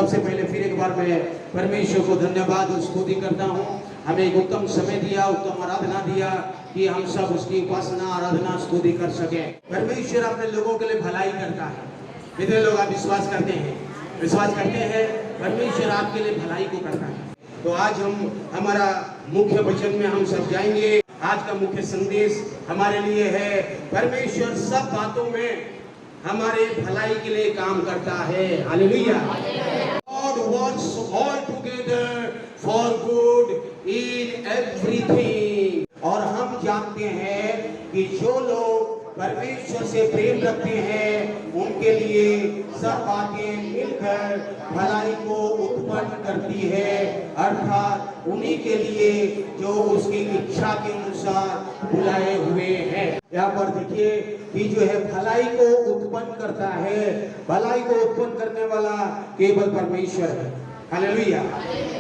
सबसे पहले फिर एक बार मैं परमेश्वर को धन्यवाद स्तुति करता हूँ, हमें एक उत्तम समय दिया, उत्तम आराधना दिया कि हम सब उसकी उपासना आराधना स्तुति कर सके। परमेश्वर अपने लोगों के लिए भलाई करता है। कितने लोग आप विश्वास करते हैं? विश्वास करते हैं परमेश्वर आपके लिए भलाई को करता है। तो आज हम हमारा मुख्य वचन में हम सब जाएंगे। आज का मुख्य संदेश हमारे लिए है, परमेश्वर सब बातों में हमारे भलाई के लिए काम करता है। Hallelujah. God works all together for good in everything। और हम जानते हैं कि जो लोग परमेश्वर से प्रेम रखते हैं उनके लिए सब बातें मिलकर भलाई को उत्पन्न करती है, अर्थात उन्हीं के लिए जो उसकी इच्छा के अनुसार बुलाए हुए हैं। यहाँ पर देखिए कि जो है भलाई को उत्पन्न करता है, भलाई को उत्पन्न करने वाला केवल परमेश्वर है। हालेलुया।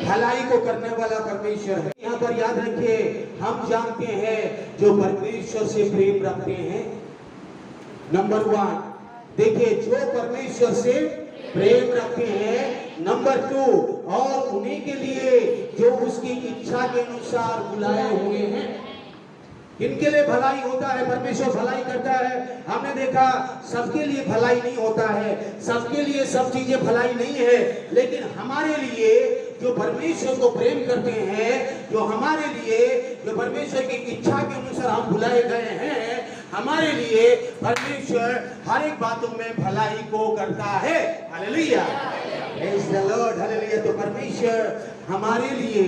भलाई को करने वाला परमेश्वर है। यहाँ पर याद रखिए, हम जानते हैं जो परमेश्वर से प्रेम रखते हैं, नंबर 1 देखिए, जो परमेश्वर से प्रेम रखते हैं, नंबर 2 और उन्हीं के लिए जो उसकी इच्छा के अनुसार बुलाए हुए हैं। इनके लिए भलाई होता है, परमेश्वर भलाई करता है। हमने देखा सबके लिए भलाई नहीं होता है, सबके लिए सब चीजें भलाई नहीं है, लेकिन हमारे लिए जो परमेश्वर को प्रेम करते हैं, जो हमारे लिए जो परमेश्वर की इच्छा के अनुसार हम बुलाए गए हैं, हमारे लिए परमेश्वर हर एक बातों में भलाई को करता है। Hallelujah. Praise the Lord. Hallelujah. तो परमेश्वर हमारे लिए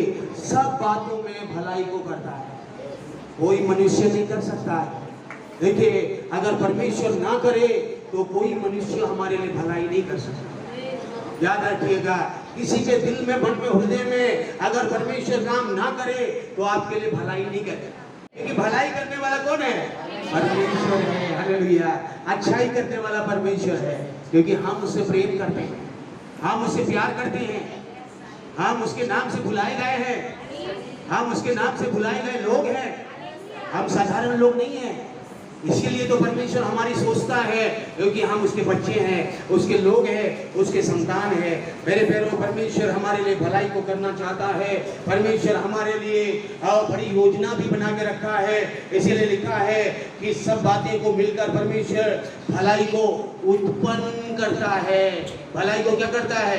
सब बातों में भलाई को करता है, कोई मनुष्य नहीं कर सकता है। देखिए, अगर परमेश्वर ना करे तो कोई मनुष्य हमारे लिए भलाई नहीं कर सकता। याद रखिएगा, किसी के दिल में, मन में, हृदय में अगर परमेश्वर काम ना करे तो आपके लिए भलाई नहीं करे, क्योंकि भलाई करने वाला कौन है? परमेश्वर है। हालेलुया। अच्छाई करने वाला परमेश्वर है, क्योंकि हम उससे प्रेम करते हैं, हम उससे प्यार करते हैं, हम उसके नाम से बुलाए गए हैं, हम उसके नाम से बुलाए गए लोग हैं, हम साधारण लोग नहीं हैं। इसीलिए तो परमेश्वर हमारी सोचता है, क्योंकि हम उसके बच्चे हैं, उसके लोग हैं, उसके संतान हैं। मेरे प्यारों, परमेश्वर हमारे लिए भलाई को करना चाहता है। परमेश्वर हमारे लिए बड़ी योजना भी बना के रखा है। इसीलिए लिखा है कि सब बातें को मिलकर परमेश्वर भलाई को उत्पन्न करता है। भलाई को क्या करता है?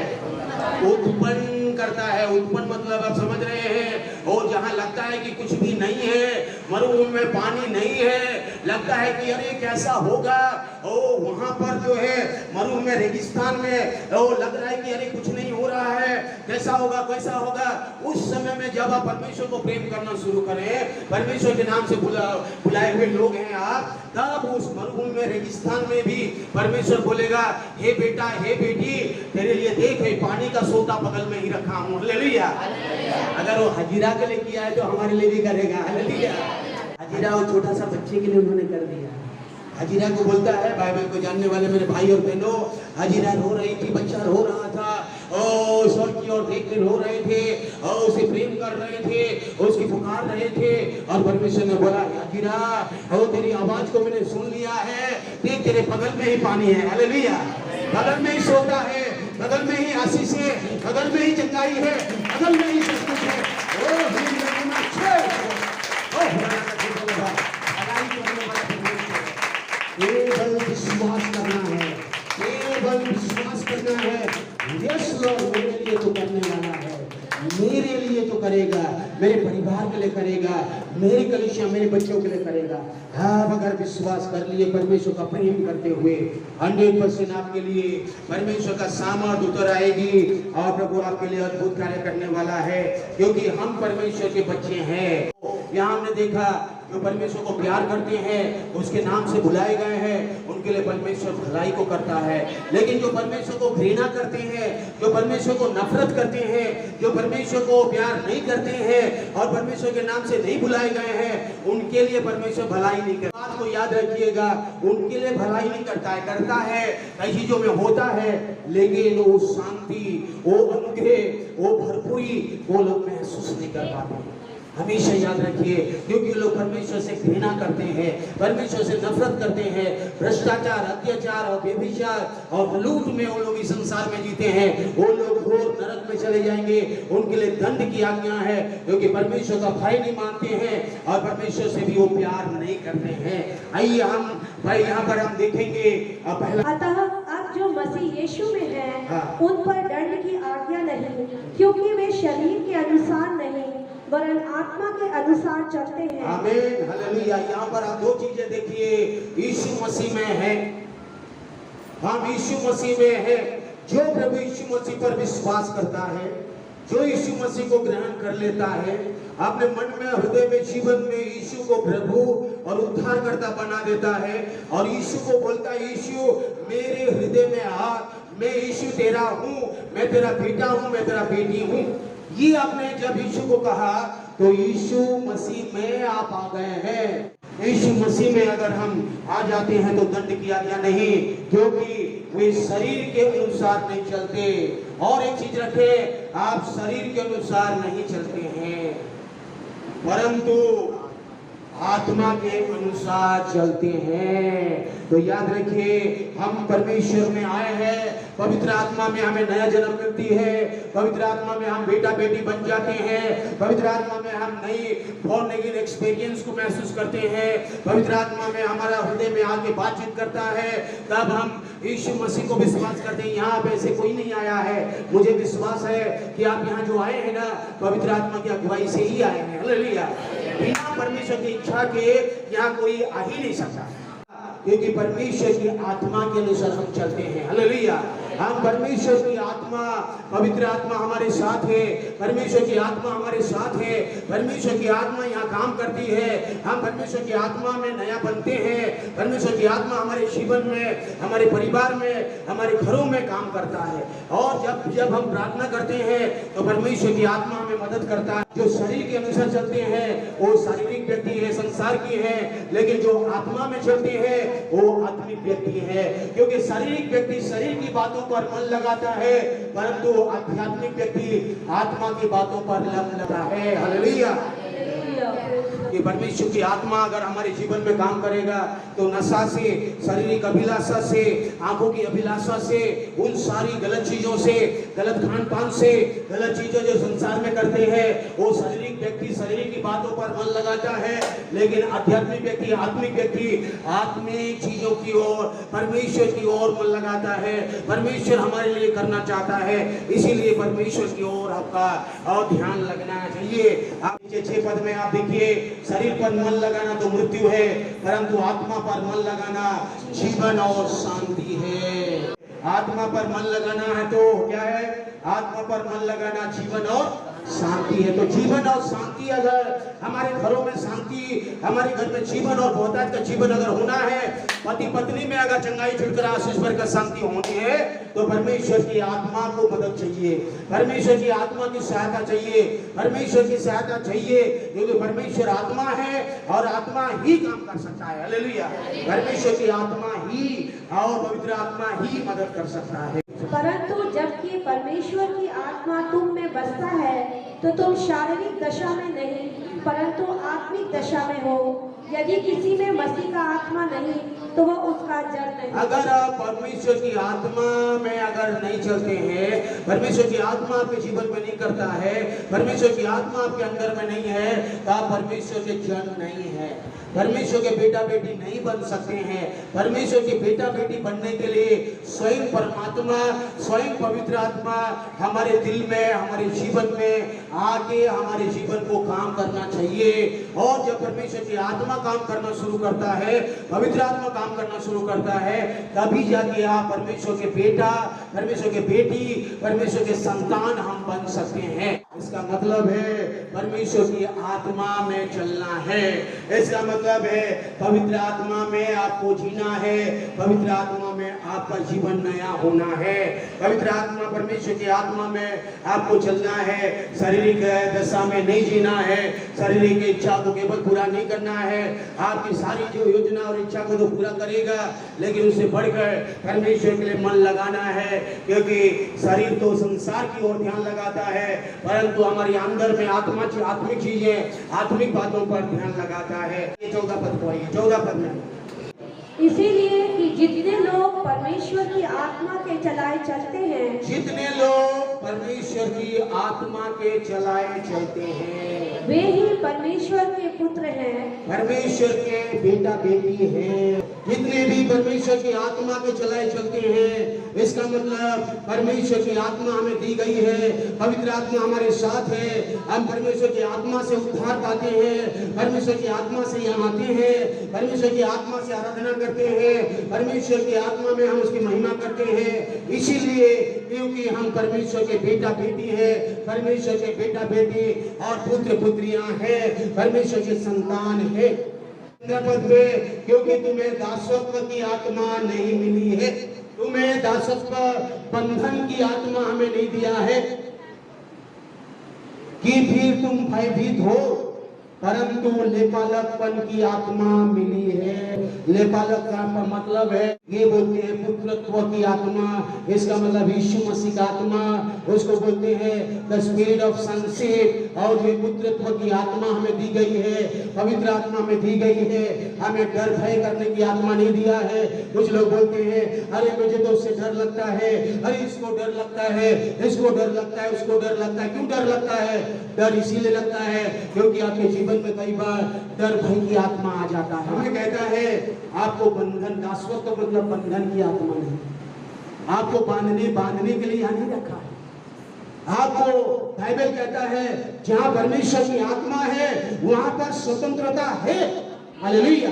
उत्पन्न करता है। उत्पन्न मतलब आप समझ रहे हैं, और जहाँ लगता है कि कुछ भी नहीं है, मरुभूमि में पानी नहीं है, लगता है कि अरे कैसा होगा, ओ वहाँ पर जो है मरुभूमि में, रेगिस्तान में, ओ लग रहा है कि अरे कुछ नहीं हो रहा है, कैसा होगा, कैसा होगा। उस समय में जब आप परमेश्वर को प्रेम करना शुरू करें, परमेश्वर के नाम से बुलाए हुए लोग हैं आप, तब उस मरुभूमि में, रेगिस्तान में भी परमेश्वर बोलेगा, हे बेटा, हे बेटी, तेरे लिए देख पानी का सोता बगल में ही रखा हूँ। हालेलुया। अगर वो हजीरा के लिए किया है तो हमारे लिए भी करेगा। हालेलुया। हजीरा वो छोटा सा बच्चे के लिए उन्होंने कर दिया। हजीरा को बोलता है, बाइबल को जानने वाले मेरे भाई और बहनों, हजीरा रो रही थी, बच्चा रो रहा था, और ईश्वर की ओर देखते रो रहे थे, और उसे प्रेम कर रहे थे, उसकी पुकार रहे थे, और परमेश्वर ने बोला, हजीरा, और तेरी आवाज को मैंने सुन लिया है, देख तेरे बगल में ही पानी है। हालेलुया। बगल में ही सोता है, बगल में ही आशीष है, बगल में ही चंगाई है, बगल में ही सब कुछ है। केवल विश्वास करना है, केवल विश्वास करना है। यस लॉर्ड, मेरे लिए तो करने वाला है, मेरे लिए तो करेगा, मेरे परिवार के लिए करेगा, मेरी कलीसिया, मेरे बच्चों के लिए करेगा। आप अगर विश्वास कर लिए परमेश्वर का प्रेम करते हुए, 100% आपके लिए परमेश्वर का सामर्थ उतर आएगी, और प्रभु आपके लिए अद्भुत कार्य करने वाला है, क्योंकि हम परमेश्वर के बच्चे हैं। यहाँ हमने देखा, जो परमेश्वर को प्यार करते हैं, उसके नाम से बुलाए गए हैं, उनके लिए परमेश्वर भलाई को करता है। लेकिन जो परमेश्वर को घृणा करते हैं, जो परमेश्वर को नफरत करते हैं, जो परमेश्वर को प्यार नहीं करते हैं और परमेश्वर के नाम से नहीं बुलाए गए हैं, उनके लिए परमेश्वर भलाई नहीं करता। बात को याद रखिएगा, उनके लिए भलाई नहीं करता है, करता है कई चीजों में होता है, लेकिन वो शांति, वो अनुग्रह, वो भरपूरी वो लोग महसूस नहीं कर पाते। हमेशा याद रखिए, क्योंकि लोग परमेश्वर से घृणा करते हैं, परमेश्वर से नफरत करते हैं, भ्रष्टाचार, अत्याचार और व्यभिचार और लूट में वो लोग इस संसार में जीते हैं, वो लोग घोर नरक में चले जाएंगे। उनके लिए दंड की आज्ञा है, क्योंकि परमेश्वर का भय नहीं मानते हैं और परमेश्वर से भी वो प्यार नहीं करते हैं। आइए हम भाई यहाँ पर हम देखेंगे पहला, अतः अब जो मसीह यीशु में है, हाँ। उन पर दंड की आज्ञा नहीं, क्योंकि वे शरीर के अनुसार नहीं वरन आत्मा के अनुसार चलते हैं। आमीन, हालेलुया। यहाँ पर आप दो चीजें देखिए, यीशु मसीह में है, हम यीशु मसीह में है। जो प्रभु यीशु मसीह पर विश्वास करता है, जो यीशु मसीह को ग्रहण कर लेता है, अपने मन में, हृदय में, जीवन में यीशु को प्रभु और उद्धारकर्ता बना देता है और यीशु को बोलता है, यीशु मेरे हृदय में आ, मैं यीशु तेरा हूँ, मैं तेरा बेटा हूँ, मैं तेरा बेटी हूँ। ये आपने जब यीशु को कहा तो यीशु मसीह में आप आ गए हैं। यीशु मसीह में अगर हम आ जाते हैं तो दंड की आज्ञा नहीं, क्योंकि वे शरीर के अनुसार नहीं चलते। और एक चीज रखे, आप शरीर के अनुसार नहीं चलते हैं, परंतु आत्मा के अनुसार चलते हैं। तो याद रखिए, हम परमेश्वर में आए हैं, पवित्र आत्मा में हमें नया जन्म मिलती है, पवित्र आत्मा में हम बेटा बेटी बन जाते हैं, पवित्र आत्मा में हम नई बॉर्न अगेन एक्सपीरियंस को महसूस करते हैं, पवित्र आत्मा में हमारा हृदय में आके बातचीत करता है। तब हम यीशु मसीह को विश्वास करते हैं। यहाँ पे ऐसे कोई नहीं आया है, मुझे विश्वास है कि आप यहाँ जो आए हैं ना, पवित्र आत्मा की अगुवाई से ही आए हैं। हालेलुया। बिना परमेश्वर की इच्छा के यहाँ कोई आ ही नहीं सकता, क्योंकि परमेश्वर की आत्मा के अनुसार हम चलते हैं। हालेलुया। हम परमेश्वर की आत्मा, पवित्र आत्मा हमारे साथ है, परमेश्वर की आत्मा हमारे साथ है, परमेश्वर की आत्मा यहाँ काम करती है। हम परमेश्वर की आत्मा में नया बनते हैं, परमेश्वर की आत्मा हमारे जीवन में, हमारे परिवार में, हमारे घरों में काम करता है। और जब हम प्रार्थना करते हैं तो परमेश्वर की आत्मा हमें मदद करता है। जो शरीर के अनुसार चलते हैं वो शारीरिक व्यक्ति है, संसार की है, लेकिन जो आत्मा में चलते हैं वो आत्मिक व्यक्ति है। क्योंकि शारीरिक व्यक्ति शरीर की बातों पर मन लगाता है, परंतु आध्यात्मिक व्यक्ति आत्मा की बातों पर मन लगा है। हालेलुया। कि परमेश्वर की आत्मा अगर हमारे जीवन में काम करेगा तो नशा से, शारीरिक अभिलाषा से, आंखों की अभिलाषा से, उन सारी गलत चीजों से, गलत खान पान से, गलत चीजें जो संसार में करते हैं, वो शारीरिक व्यक्ति शरीर की बातों पर मन लगाता है। लेकिन आध्यात्मिक व्यक्ति, आत्मिक व्यक्ति आत्मिक चीजों की ओर, परमेश्वर की ओर मन लगाता है। परमेश्वर हमारे लिए करना चाहता है, इसीलिए परमेश्वर की ओर आपका और ध्यान लगना चाहिए। आप 6 पद में आप देखिए, शरीर पर मन लगाना तो मृत्यु है, परंतु आत्मा पर मन लगाना जीवन और शांति है। आत्मा पर मन लगाना है तो क्या है? आत्मा पर मन लगाना जीवन और शांति है। तो जीवन और शांति, अगर हमारे घरों में शांति, हमारे घर में जीवन और बहुतायत का जीवन अगर होना है, पति पत्नी में अगर चंगाई छुटकारा आशीष भरकर शांति होनी है, तो परमेश्वर की आत्मा को मदद चाहिए, परमेश्वर की आत्मा की सहायता चाहिए, परमेश्वर की सहायता चाहिए, क्योंकि परमेश्वर आत्मा है और आत्मा ही काम कर सकता है। हालेलुया। परमेश्वर की आत्मा ही और पवित्र आत्मा ही मदद कर सकता है। परंतु जबकि परमेश्वर की आत्मा तुम में बसता है तो तुम शारीरिक दशा में नहीं परंतु आत्मिक दशा में हो। यदि किसी में मसीह का आत्मा नहीं तो वह उसका जड़ नहीं। अगर आप परमेश्वर की आत्मा में अगर नहीं चलते हैं, परमेश्वर की आत्मा आपके जीवन में नहीं करता है, परमेश्वर की आत्मा आपके अंदर में नहीं है, तो आप परमेश्वर के जन नहीं है, परमेश्वर के बेटा बेटी नहीं बन सकते हैं। परमेश्वर के बेटा बेटी बनने के लिए स्वयं परमात्मा, स्वयं पवित्र आत्मा हमारे दिल में, हमारे जीवन में आके हमारे जीवन को काम करना चाहिए। और जब परमेश्वर की आत्मा काम करना शुरू करता है, पवित्र आत्मा काम करना शुरू करता है, तभी जाके आप परमेश्वर के बेटा, परमेश्वर के बेटी, परमेश्वर के संतान हम बन सकते हैं। इसका मतलब है परमेश्वर की आत्मा में चलना है। इसका मतलब है पवित्र आत्मा में आपको जीना है, पवित्र आत्मा में आपका जीवन नया होना है, पवित्र आत्मा, परमेश्वर की आत्मा में आपको चलना है। शारीरिक दशा में नहीं जीना है, शारीरिक इच्छा को केवल पूरा नहीं करना है। आपकी सारी जो योजना और इच्छा को तो पूरा करेगा, लेकिन उससे बढ़कर परमेश्वर के लिए मन लगाना है, क्योंकि शरीर तो संसार की ओर ध्यान लगाता है, परंतु हमारे अंदर में आत्मा आत्मिक चीजें, आत्मिक बातों पर ध्यान लगाता है। ये 14 पद को आइए, 14 पद में, इसीलिए कि जितने लोग परमेश्वर की आत्मा के चलाए चलते हैं, जितने लोग परमेश्वर की आत्मा के चलाए चलते हैं, वे ही परमेश्वर के पुत्र हैं। परमेश्वर के बेटा बेटी हैं। जितने भी परमेश्वर की आत्मा के चलाए चलते हैं, इसका मतलब परमेश्वर की आत्मा हमें दी गई है, पवित्र आत्मा हमारे साथ है। हम परमेश्वर की आत्मा से उद्धार पाते हैं, परमेश्वर की आत्मा से यहाँ आते हैं, परमेश्वर की आत्मा से आराधना करते हैं, परमेश्वर की आत्मा में हम उसकी महिमा करते हैं। इसीलिए क्योंकि हम परमेश्वर के बेटा बेटी हैं, परमेश्वर के बेटा बेटी और पुत्र पुत्रियां हैं, परमेश्वर के संतान है। पद में, क्योंकि तुम्हें दासत्व की आत्मा नहीं मिली है, तुम्हें दासत्व बंधन की आत्मा हमें नहीं दिया है कि फिर तुम भयभीत हो, परंतु लेपालकपन की आत्मा मिली है। लेपालक का मतलब है, ये बोलते हैं पुत्रत्व की आत्मा, इसका मतलब यीशु मसीह का आत्मा, उसको बोलते हैं द स्पिरिट ऑफ सनशिप। और ये पुत्रत्व की आत्मा हमें दी गई है, पवित्र आत्मा हमें दी गई है। हमें डर भय करने की आत्मा नहीं दिया है। कुछ लोग बोलते हैं अरे मुझे तो उससे डर लगता है, अरे इसको डर लगता है, इसको डर लगता है, उसको डर लगता है। क्यों डर लगता है? डर इसीलिए लगता है क्योंकि आपके जीवन में कई बार डर भय की आत्मा आ जाता है। हमें कहता है आपको बंधन, दासत्व तो मतलब बंधन की आत्मा नहीं, आपको बांधने के लिए यहाँ नहीं रखा है। आपको बाइबल कहता है जहाँ परमेश्वर की आत्मा है वहां पर स्वतंत्रता है। हालेलुया।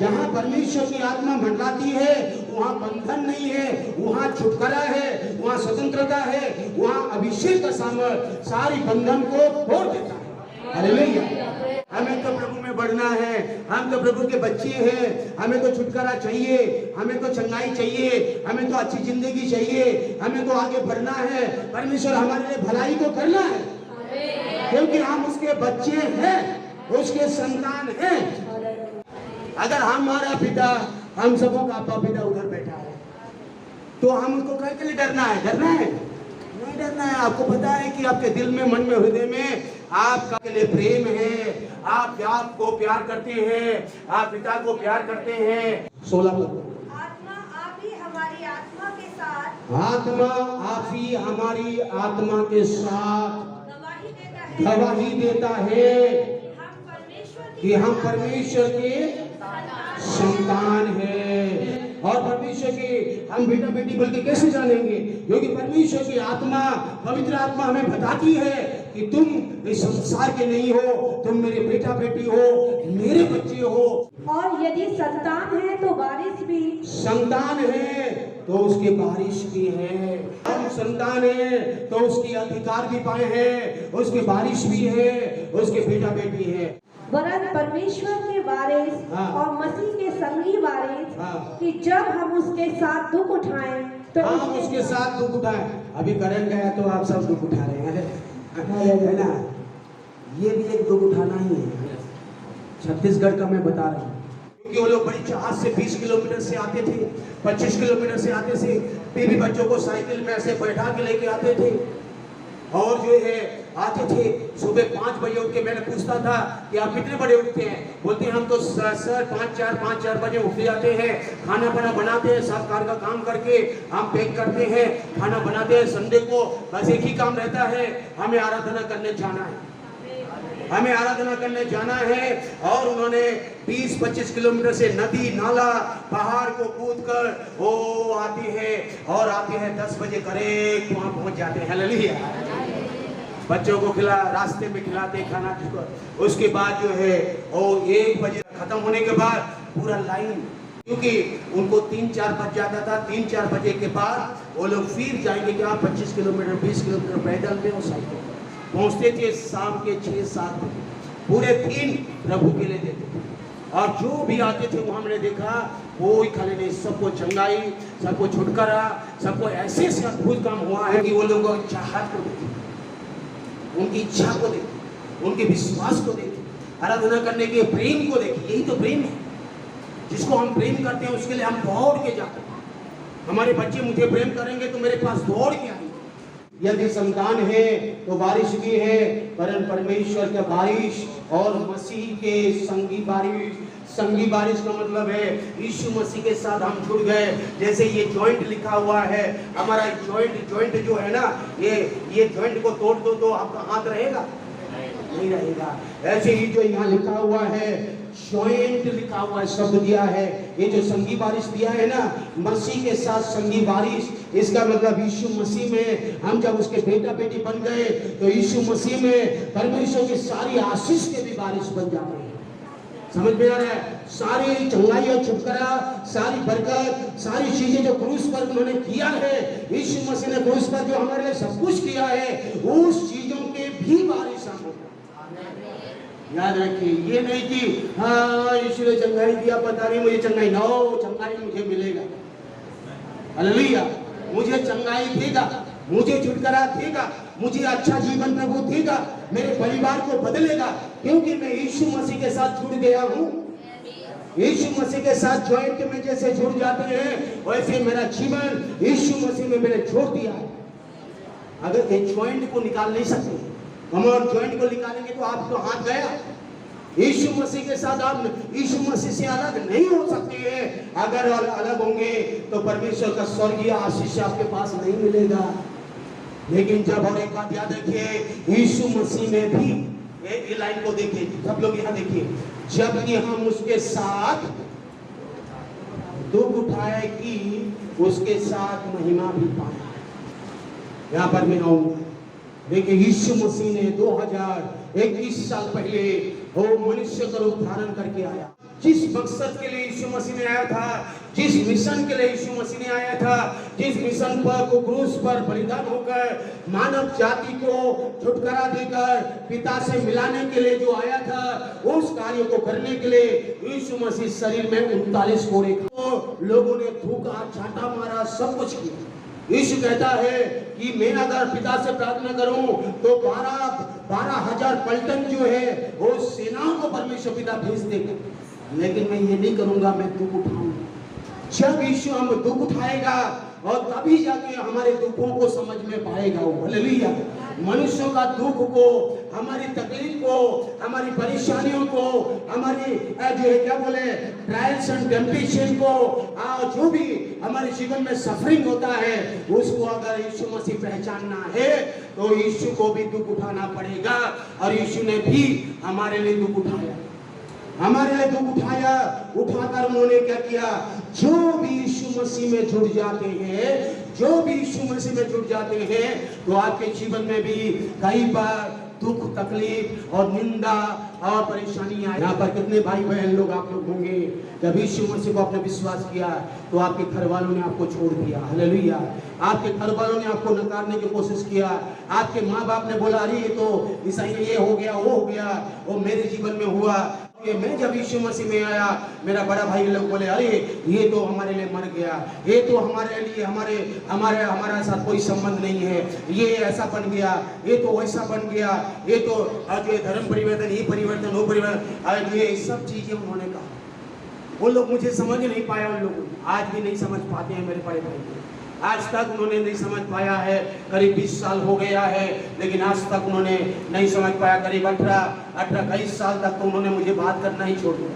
जहाँ परमेश्वर की आत्मा मंडलाती है वहाँ बंधन नहीं है, वहाँ छुटकारा है, वहाँ स्वतंत्रता है, वहाँ अभिषेक का सामर्थ सारी बंधन को तोड़ देता है। हालेलुया। हमें तो प्रभु में बढ़ना है, हम तो प्रभु के बच्चे हैं, हमें तो छुटकारा चाहिए, हमें तो चंगाई चाहिए, हमें तो अच्छी जिंदगी चाहिए, हमें तो आगे बढ़ना है। परमेश्वर हमारे लिए भलाई को करना है क्योंकि हम उसके बच्चे हैं, उसके संतान हैं। अगर हमारा पिता, हम सबों का पिता उधर बैठा है तो हम उसको कह के लिए डरना है? डरना है? नहीं डरना है। आपको पता है कि आपके दिल में, मन में, हृदय में आपका के लिए प्रेम है, आप बाप को प्यार करते हैं, आप पिता को प्यार करते हैं। 16 आत्मा आप ही हमारी आत्मा के साथ, आत्मा आप ही हमारी आत्मा के साथ गवाही देता है कि हम परमेश्वर के संतान है। और परमेश्वर के हम बेटा बेटी बोल के कैसे जानेंगे? क्योंकि परमेश्वर की आत्मा, पवित्र आत्मा हमें बताती है कि तुम इस संसार के नहीं हो, तुम मेरे बेटा बेटी हो, मेरे बच्चे हो। और यदि संतान है तो वारिस भी, संतान है तो उसकी बारिश भी है। हम संतान है तो उसकी अधिकार भी पाए हैं, उसकी बारिश भी है, उसके बेटा बेटी है। वरन परमेश्वर के वारिस और मसीह के संगी वारिस, कि जब हम उसके साथ दुख उठाएं तो हम उसके साथ दुख उठाएं। अभी करण गया तो आप सब दुख उठा रहे हैं, है ना? ये भी एक दुख उठाना ही है। छत्तीसगढ़ का मैं बता रहा हूँ क्योंकि वो लोग बड़ी जहाज से 20 किलोमीटर से आते थे, 25 किलोमीटर से आते थे, बीवी बच्चों को साइकिल में ऐसे बैठा के लेके आते थे और जो है आते थे। सुबह 5 बजे उठ के मैंने पूछता था कि आप कितने बजे उठते हैं? बोलते हैं हम तो सर 5-4 बजे उठ जाते हैं, खाना बना बनाते हैं, सब कार का काम करके हम पैक करते हैं, खाना बनाते हैं। संडे को बस एक ही काम रहता है, हमें आराधना करने जाना है, हमें आराधना करने जाना है। और उन्होंने 20-25 किलोमीटर से नदी नाला पहाड़ को कूद कर वो आती है और आते हैं 10 बजे करीब वहाँ पहुँच जाते हैं। हालेलुया। बच्चों को रास्ते में खिलाते खाना, उसके बाद जो है वो 1 बजे खत्म होने के बाद पूरा लाइन, क्योंकि उनको 3-4 बज जाता था। 3-4 बजे के बाद वो लोग फिर जाएंगे क्या 25 किलोमीटर 20 किलोमीटर पैदल में, वो साइकिल पहुंचते थे शाम के 6-7 बजे। पूरे दिन प्रभु के लिए देते थे और जो भी आते थे वो हमने देखा कोई खाली नहीं, सबको चंगाई, सबको छुटकारा, सबको ऐसे से अद्भुत काम हुआ है कि वो लोगों की चाहत को देखे, उनकी इच्छा को देखे, उनके विश्वास को देखे, आराधना करने के प्रेम को देखे। यही तो प्रेम है, जिसको हम प्रेम करते हैं उसके लिए हम दौड़ के जाते हैं। हमारे बच्चे मुझे प्रेम करेंगे तो मेरे पास दौड़ के आएंगे, यदि संतान है तो बारिश भी है, परंतु परमेश्वर का बारिश और मसीह के संगी बारिश का मतलब है यीशु मसीह के साथ हम जुड़ गए। जैसे ये जॉइंट लिखा हुआ है, हमारा जॉइंट जो है ना, ये जॉइंट को तोड़ दो तो आपका हाथ रहेगा? नहीं रहेगा। ऐसे ही जो यहाँ लिखा हुआ है जॉइंट लिखा हुआ है, शब्द दिया है, ये जो संगी बारिश दिया है ना, मसीह के साथ संगी बारिश, इसका मतलब यीशु मसीह में हम जब उसके बेटा बेटी बन गए तो यीशु मसीह में परमेश्वर की सारी आशीष के भी बारिश बन जाते हैं। समझ में आ रहा है? सारी चंगाई और छुटकारा, सारी बरकत, सारी चीजें जो क्रूस पर उन्होंने किया है, यीशु मसीह ने क्रूस पर जो हमारे लिए सब कुछ किया है, उस चीजों के भी बारिश हम होगा। याद रखिए, ये नहीं कि हाँ यीशु ने चंगाई दिया, पता नहीं मुझे चंगाई, नो चंगाई मुझे मिलेगा, हालेलुया, मुझे चंगाई देगा, मुझे छुटकारा देगा, मुझे अच्छा जीवन प्रभु देगा, मेरे परिवार को बदलेगा, क्योंकि मैं यीशु मसीह के साथ जुड़ गया हूँ। यीशु मसीह के साथ जॉइंट में जैसे जुड़ जाते हैं, वैसे मेरा जीवन यीशु मसीह में मैंने छोड़ दिया है। अगर एक जॉइंट को निकाल नहीं सकते, हम और जॉइंट को निकालेंगे तो आप तो हाथ गया। यीशु मसीह के साथ आप यीशु मसीह से अलग नहीं हो सकते हैं। अगर अलग होंगे तो परमेश्वर का स्वर्गीय आशीष आपके पास नहीं मिलेगा। लेकिन जब, और एक बात याद रखिए, यीशु मसीह में भी, ये लाइन को देखिए सब लोग, यहाँ देखिए, जबकि हम उसके साथ दुख उठाए कि उसके साथ महिमा भी पाए। यहाँ पर मैं आऊंगा। देखिए, यीशु मसीह ने 2021 साल पहले वो मनुष्य का रूप धारण करके आया। जिस मकसद के लिए यीशु मसीह ने आया था, जिस मिशन के लिए यीशु मसीह ने आया था, जिस मिशन पर को क्रूस पर बलिदान होकर मानव जाति को छुटकारा देकर पिता से मिलाने के लिए जो आया था, उस कार्य को करने के लिए यीशु मसीह शरीर में 39 कोड़े को लोगों ने थूका, छाटा मारा, सब कुछ किया। यीशु कहता है कि मैं अगर पिता से प्रार्थना करूं तो 12,000 पलटन जो है वो सेनाओं को परमेश्वर पिता भेज देगा, लेकिन मैं ये नहीं करूंगा, मैं दुख उठाऊंगा। जब यीशु हम दुख उठाएगा और तभी जाके हमारे दुखों को समझ में पाएगा वो। हालेलुया। मनुष्यों का दुख को, हमारी तकलीफ को, हमारी परेशानियों को, हमारी जो है क्या बोले ट्रायल्स एंड टेम्पटेशन को, जो भी हमारे जीवन में सफरिंग होता है, उसको अगर यीशु मसीह पहचानना है तो यीशु को भी दुख उठाना पड़ेगा। और यीशु ने भी हमारे लिए दुख उठाया, हमारे लिए दुख उठाया। उठाकर उन्होंने क्या किया? जो भी यीशु मसीह में जुड़ जाते हैं, जो भी यीशु मसीह में जुड़ जाते हैं, तो आपके जीवन में भी कई बार दुख, तकलीफ और निंदा और परेशानी आए। यहाँ पर कितने भाई बहन लोग आप लोग होंगे, जब यीशु मसीह को आपने विश्वास किया तो आपके घर वालों ने आपको छोड़ दिया। हालेलुया। आपके घर वालों ने आपको नकारने की कोशिश किया, आपके माँ बाप ने बोला अरे ये तो ईसाई ने ये हो गया, वो हो गया, वो मेरे जीवन में हुआ। मैं जब यीशु मसीह में आया, मेरा बड़ा भाई लोग बोले अरे ये तो हमारे लिए मर गया, ये तो हमारे लिए हमारा साथ कोई संबंध नहीं है, ये ऐसा बन गया, ये तो वैसा बन गया, ये तो आज ये धर्म परिवर्तन, ये परिवर्तन, वो परिवर्तन, आज ये सब चीजें उन्होंने कहा। वो लोग मुझे समझ नहीं पाया, उन लोग आज भी नहीं समझ पाते हैं मेरे बड़े भाई। आज तक उन्होंने नहीं समझ पाया है। करीब 20 साल हो गया है, लेकिन आज तक उन्होंने नहीं समझ पाया। करीब 18-20 साल तक तो उन्होंने मुझे बात करना ही छोड़ दिया।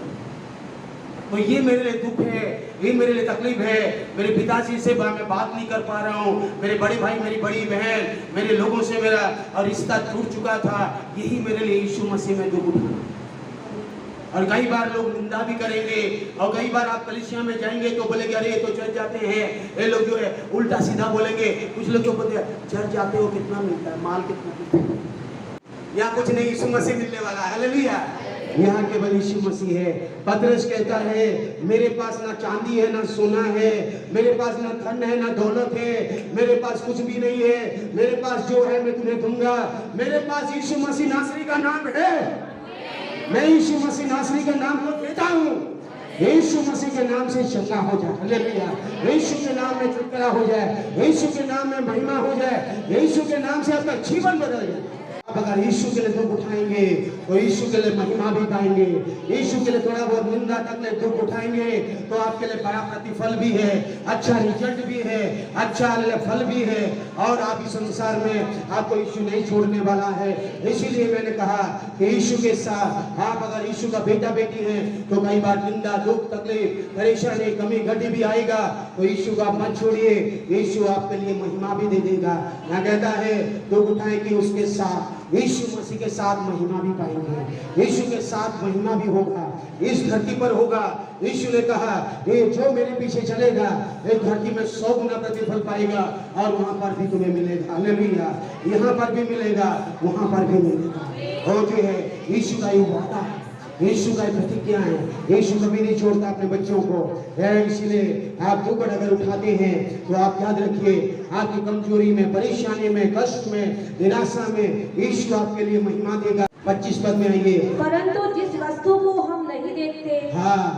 तो ये मेरे लिए दुख है, ये मेरे लिए तकलीफ है। मेरे पिताजी से मैं बात नहीं कर पा रहा हूँ, मेरे बड़े भाई, मेरी बड़ी बहन, मेरे लोगों से मेरा और रिश्ता टूट चुका था। यही मेरे लिए यीशु मसीह में दुख उठा। और कई बार लोग निंदा भी करेंगे, और कई बार आप कलीसिया में जाएंगे तो बोलेंगे अरे ये तो चर्च जाते हैं, ये लोग जो है उल्टा सीधा बोलेंगे। कुछ लोग जो बोलते हैं चर्च जाते हो कितना मिलता है, माल कितना मिलता है, यहाँ कुछ नहीं, यीशु मसीह मिलने वाला है। हालेलुया। यहाँ केवल यीशु मसीह है। पतरस कहता है मेरे पास ना चांदी है ना सोना है, मेरे पास ना धन है ना दौलत है, मेरे पास कुछ भी नहीं है, मेरे पास जो है मैं तुम्हें दूंगा। मेरे पास यीशु मसीह नासरी का नाम है, मैं यीशु मसीह नासरी का नाम को देता हूँ। यीशु मसीह के नाम से चंगा हो जाए। हालेलुया। यीशु के नाम में छुटकारा हो जाए, यीशु के नाम में महिमा हो जाए, यीशु के नाम से आपका जीवन बदल जाए। अगर यीशु के लिए दुख उठाएंगे तो यीशु के लिए महिमा भी पाएंगे। यीशु के लिए थोड़ा बहुत निंदा तक ले दुख उठाएंगे तो आपके लिए बड़ा प्रतिफल भी है, अच्छा रिजल्ट भी है, अच्छा फल भी है, और आप इस संसार में आपको यीशु नहीं छोड़ने वाला है। इसीलिए मैंने कहा कि यीशु के साथ आप अगर यीशु का बेटा बेटी है तो कई बार निंदा, दुख, तकलीफ, परेशानी, कमी घटी भी आएगा तो यीशु का मत छोड़िए, यीशु आपके लिए महिमा भी दे देगा। यहाँ कहता है दुख उठाएंगे उसके साथ, यीशु मसीह के साथ महिमा भी पाएंगे, यीशु के साथ महिमा भी होगा, इस धरती पर होगा। यीशु ने कहा ये जो मेरे पीछे चलेगा इस धरती में 100 गुना प्रतिफल पाएगा और वहां पर भी तुम्हें मिलेगा। हालेलुया, यहाँ पर भी मिलेगा, वहां पर भी मिलेगा। और जो है यीशु का ये वादा है, यीशु का प्रतिज्ञा है, यीशु कभी नहीं छोड़ता अपने बच्चों को। इसलिए आप दुख अगर उठाते हैं तो आप याद रखिए आपकी कमजोरी में, परेशानी में, कष्ट में, निराशा में यीशु आपके लिए महिमा देगा। 25 पद में आइए। परंतु जिस वस्तु को हम नहीं देखते,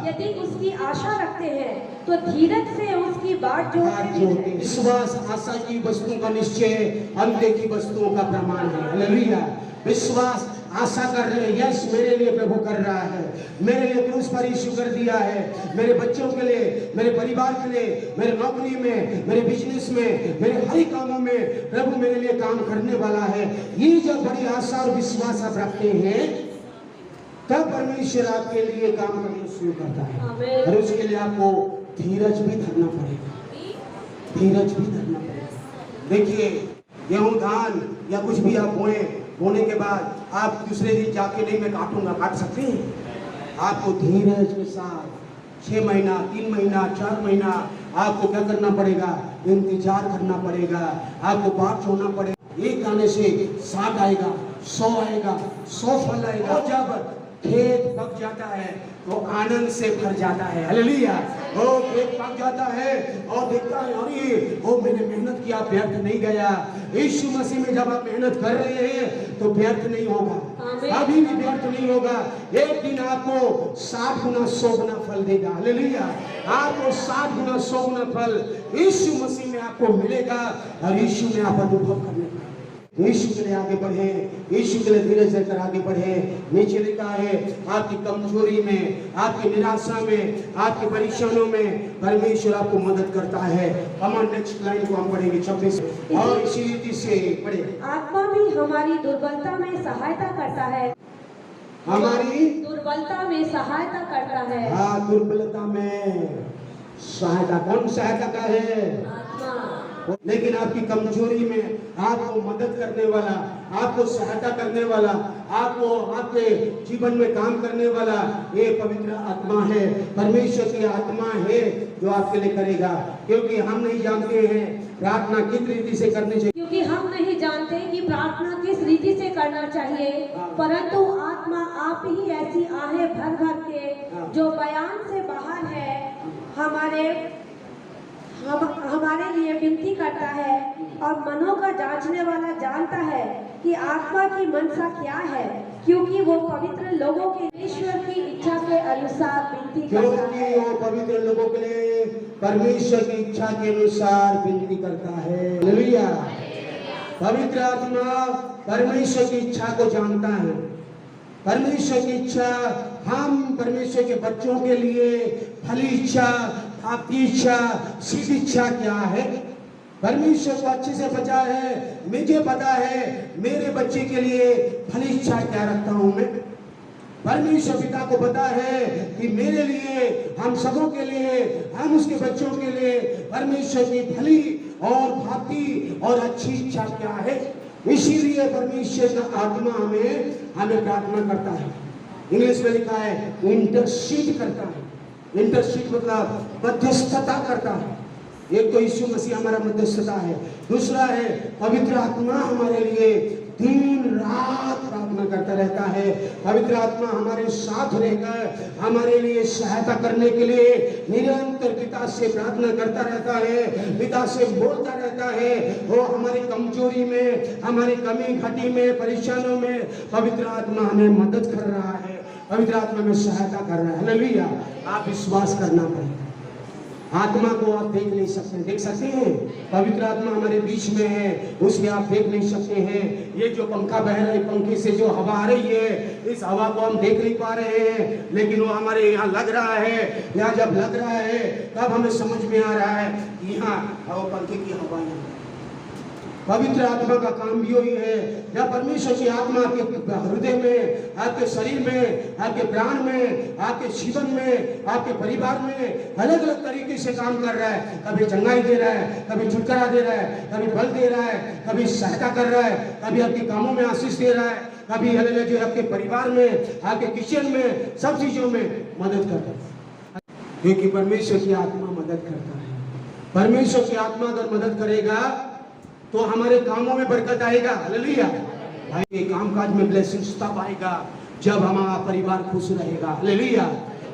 यदि उसकी आशा रखते हैं तो धीरज से उसकी बाट जोड़ते। विश्वास आशा की वस्तुओं का निश्चय, अनदेखी वस्तुओं का प्रमाण है। हालेलुया, विश्वास आशा कर रहे हैं, यस मेरे लिए प्रभु कर रहा है, मेरे लिए क्रूस पर यीशु कर दिया है, मेरे बच्चों के लिए, मेरे परिवार के लिए, मेरे नौकरी में, मेरे बिजनेस में, मेरे हर कामों में प्रभु मेरे लिए काम करने वाला है। ये जब बड़ी आशा और विश्वास आप रखते हैं तब परमेश्वर आपके लिए काम करना शुरू करता है। और उसके लिए आपको धीरज भी धरना पड़ेगा, धीरज भी धरना पड़ेगा। देखिए गेहूं, धान या कुछ भी आप बोने के बाद आप दूसरे दिन जाके नहीं मैं काटूंगा, काट सकते हैं? आपको धीरज के साथ 6 महीना, 3 महीना, 4 महीना आपको क्या करना पड़ेगा? इंतजार करना पड़ेगा, आपको बाट छोड़ना पड़ेगा। एक दाने से 60 आएगा, 100 आएगा, 100 फल आएगा। और जब खेत पक जाता है तो आनंद से भर जाता है। हालेलुया, वो खेत पक जाता है और देखता है अरे वो मैंने मेहनत किया, व्यर्थ नहीं गया। यीशु मसीह में जब आप मेहनत कर रहे हैं तो व्यर्थ नहीं होगा, कभी भी व्यर्थ नहीं होगा। एक दिन आपको 60 गुना 100 गुना फल देगा। हालेलुया, आपको 60 गुना 100 गुना फल यीशु मसीह में आपको मिलेगा और यीशु में आप अनुभव करने का। यीशु के लिए आगे बढ़े, यीशु के लिए धीरज लेकर आगे बढ़े। नीचे लिखा है आपकी कमजोरी में, आपकी निराशा में, आपकी परेशानियों में परमेश्वर आपको मदद करता है। हम नेक्स्ट लाइन को हम पढ़ेंगे 26 और इसी रीति से पढ़े। आत्मा भी हमारी दुर्बलता में सहायता करता है, हमारी दुर्बलता में सहायता करता है। हाँ, दुर्बलता में सहायता, कौन सहायता का है? लेकिन आपकी कमजोरी में आपको मदद करने वाला, आपको सहायता करने वाला, आपको आपके जीवन में काम करने वाला ये पवित्र आत्मा है, परमेश्वर की आत्मा है जो आपके लिए करेगा। क्योंकि हम नहीं जानते हैं प्रार्थना किस रीति से करनी चाहिए, क्योंकि हम नहीं जानते कि प्रार्थना किस रीति से करना चाहिए, परंतु आत्मा आप ही ऐसी आहें भर भर के जो बयान से बाहर है हमारे लिए विनती करता है। और मनों का जांचने वाला जानता है कि आत्मा की मनसा क्या है, क्योंकि वो पवित्र लोगों के ईश्वर की इच्छा के अनुसार विनती करता है। वो पवित्र लोगों के लिए परमेश्वर की इच्छा के अनुसार विनती करता है। हालेलुया, पवित्र आत्मा परमेश्वर की इच्छा को जानता है। परमेश्वर की इच्छा, हम परमेश्वर के बच्चों के लिए भली इच्छा, आपकी इच्छा, सीधी इच्छा क्या है? परमेश्वर को अच्छे से पता है, मुझे पता है मेरे बच्चे के लिए भली इच्छा क्या रखता हूं मैं। परमेश्वर पिता को पता है कि मेरे लिए, हम सबों के लिए, हम उसके बच्चों के लिए परमेश्वर की भली और भाती और अच्छी इच्छा क्या है। इसीलिए परमेश्वर का आत्मा हमें प्रार्थना करता है। इंग्लिश में लिखा है इंटरसीड करता है। इंटरसीड मतलब मध्यस्थता करता है। एक तो यीशु मसीह हमारा मध्यस्थता है, दूसरा है पवित्र आत्मा हमारे लिए दिन रात प्रार्थना करता रहता है। पवित्र आत्मा हमारे साथ रहकर हमारे लिए सहायता करने के लिए निरंतर पिता से प्रार्थना करता रहता है, पिता से बोलता रहता है। वो हमारी कमजोरी में, हमारी कमी घटी में, परेशानियों में पवित्र आत्मा हमें मदद कर रहा है, पवित्र आत्मा में सहायता कर रहा है। हालेलुया, आप विश्वास करना पड़ेगा, आत्मा को आप देख नहीं सकते, देख सकते हैं? पवित्र आत्मा हमारे बीच में है, उसे आप देख नहीं सकते हैं। ये जो पंखा बह रहा है, पंखे से जो हवा आ रही है, इस हवा को हम देख नहीं पा रहे हैं, लेकिन वो हमारे यहाँ लग रहा है। यहाँ जब लग रहा है तब हमें समझ में आ रहा है कि यहाँ वो पंखे की हवा है। पवित्र आत्मा का काम भी वही है। जब परमेश्वर की आत्मा आपके हृदय में, आपके शरीर में, आपके प्राण में, आपके जीवन में, आपके परिवार में अलग अलग तरीके से काम कर रहा है। कभी चंगाई दे रहा है, कभी छुटकारा दे रहा है, कभी बल दे रहा है, कभी सहायता कर रहा है, कभी आपके कामों में आशीष दे रहा है, कभी अलग जो आपके परिवार में, आपके किचन में, सब चीजों में मदद करता है, क्योंकि परमेश्वर की आत्मा मदद करता है। परमेश्वर की आत्मा अगर मदद करेगा तो हमारे कामों में बरकत आएगा। हालेलुया। भाई कामकाज में ब्लेसिंग्स तब आएगा जब हमारा परिवार खुश रहेगा। हालेलुया।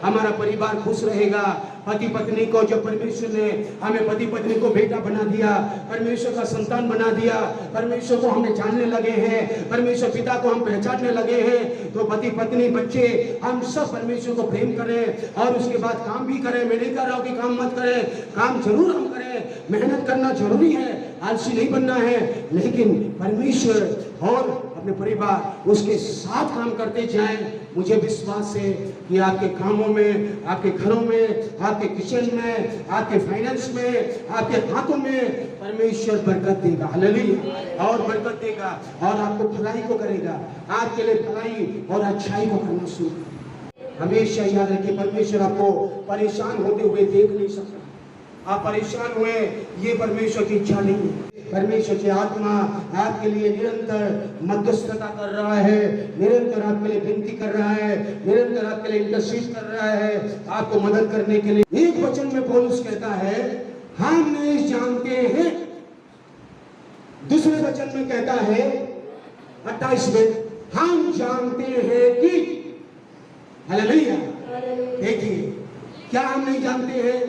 हमारा परिवार खुश रहेगा। पति पत्नी को, जब परमेश्वर ने हमें पति पत्नी को बेटा बना दिया, परमेश्वर का संतान बना दिया, परमेश्वर को हमने जानने लगे हैं, परमेश्वर पिता को हम पहचानने लगे हैं, तो पति पत्नी बच्चे हम सब परमेश्वर को प्रेम करें और उसके बाद काम भी करें। मैं नहीं कह रहा हूँ कि काम मत करें, काम जरूर हम करें, मेहनत करना जरूरी है, आलसी नहीं बनना है, लेकिन परमेश्वर और अपने परिवार उसके साथ काम करते जाएं। मुझे विश्वास है कि आपके कामों में, आपके घरों में, आपके किचन में, आपके फाइनेंस में, आपके हाथों में परमेश्वर बरकत देगा। हालेलुया। और बरकत देगा और आपको भलाई को करेगा, आपके लिए भलाई और अच्छाई को करना शुरू करेगा। हमेशा याद रखिए, परमेश्वर आपको परेशान होते हुए देख नहीं सकता। आप परेशान हुए, ये परमेश्वर की इच्छा नहीं है। परमेश्वर की आत्मा आपके लिए निरंतर मध्यस्थता कर रहा है, निरंतर आपके लिए विनती कर रहा है, निरंतर आपके लिए इंटरसीड कर रहा है, आपको मदद करने के लिए। एक वचन में पौलुस कहता है हम नहीं जानते हैं, दूसरे वचन में कहता है 28 में हम जानते हैं कि। हालेलुया। देखिए, क्या हम नहीं जानते हैं?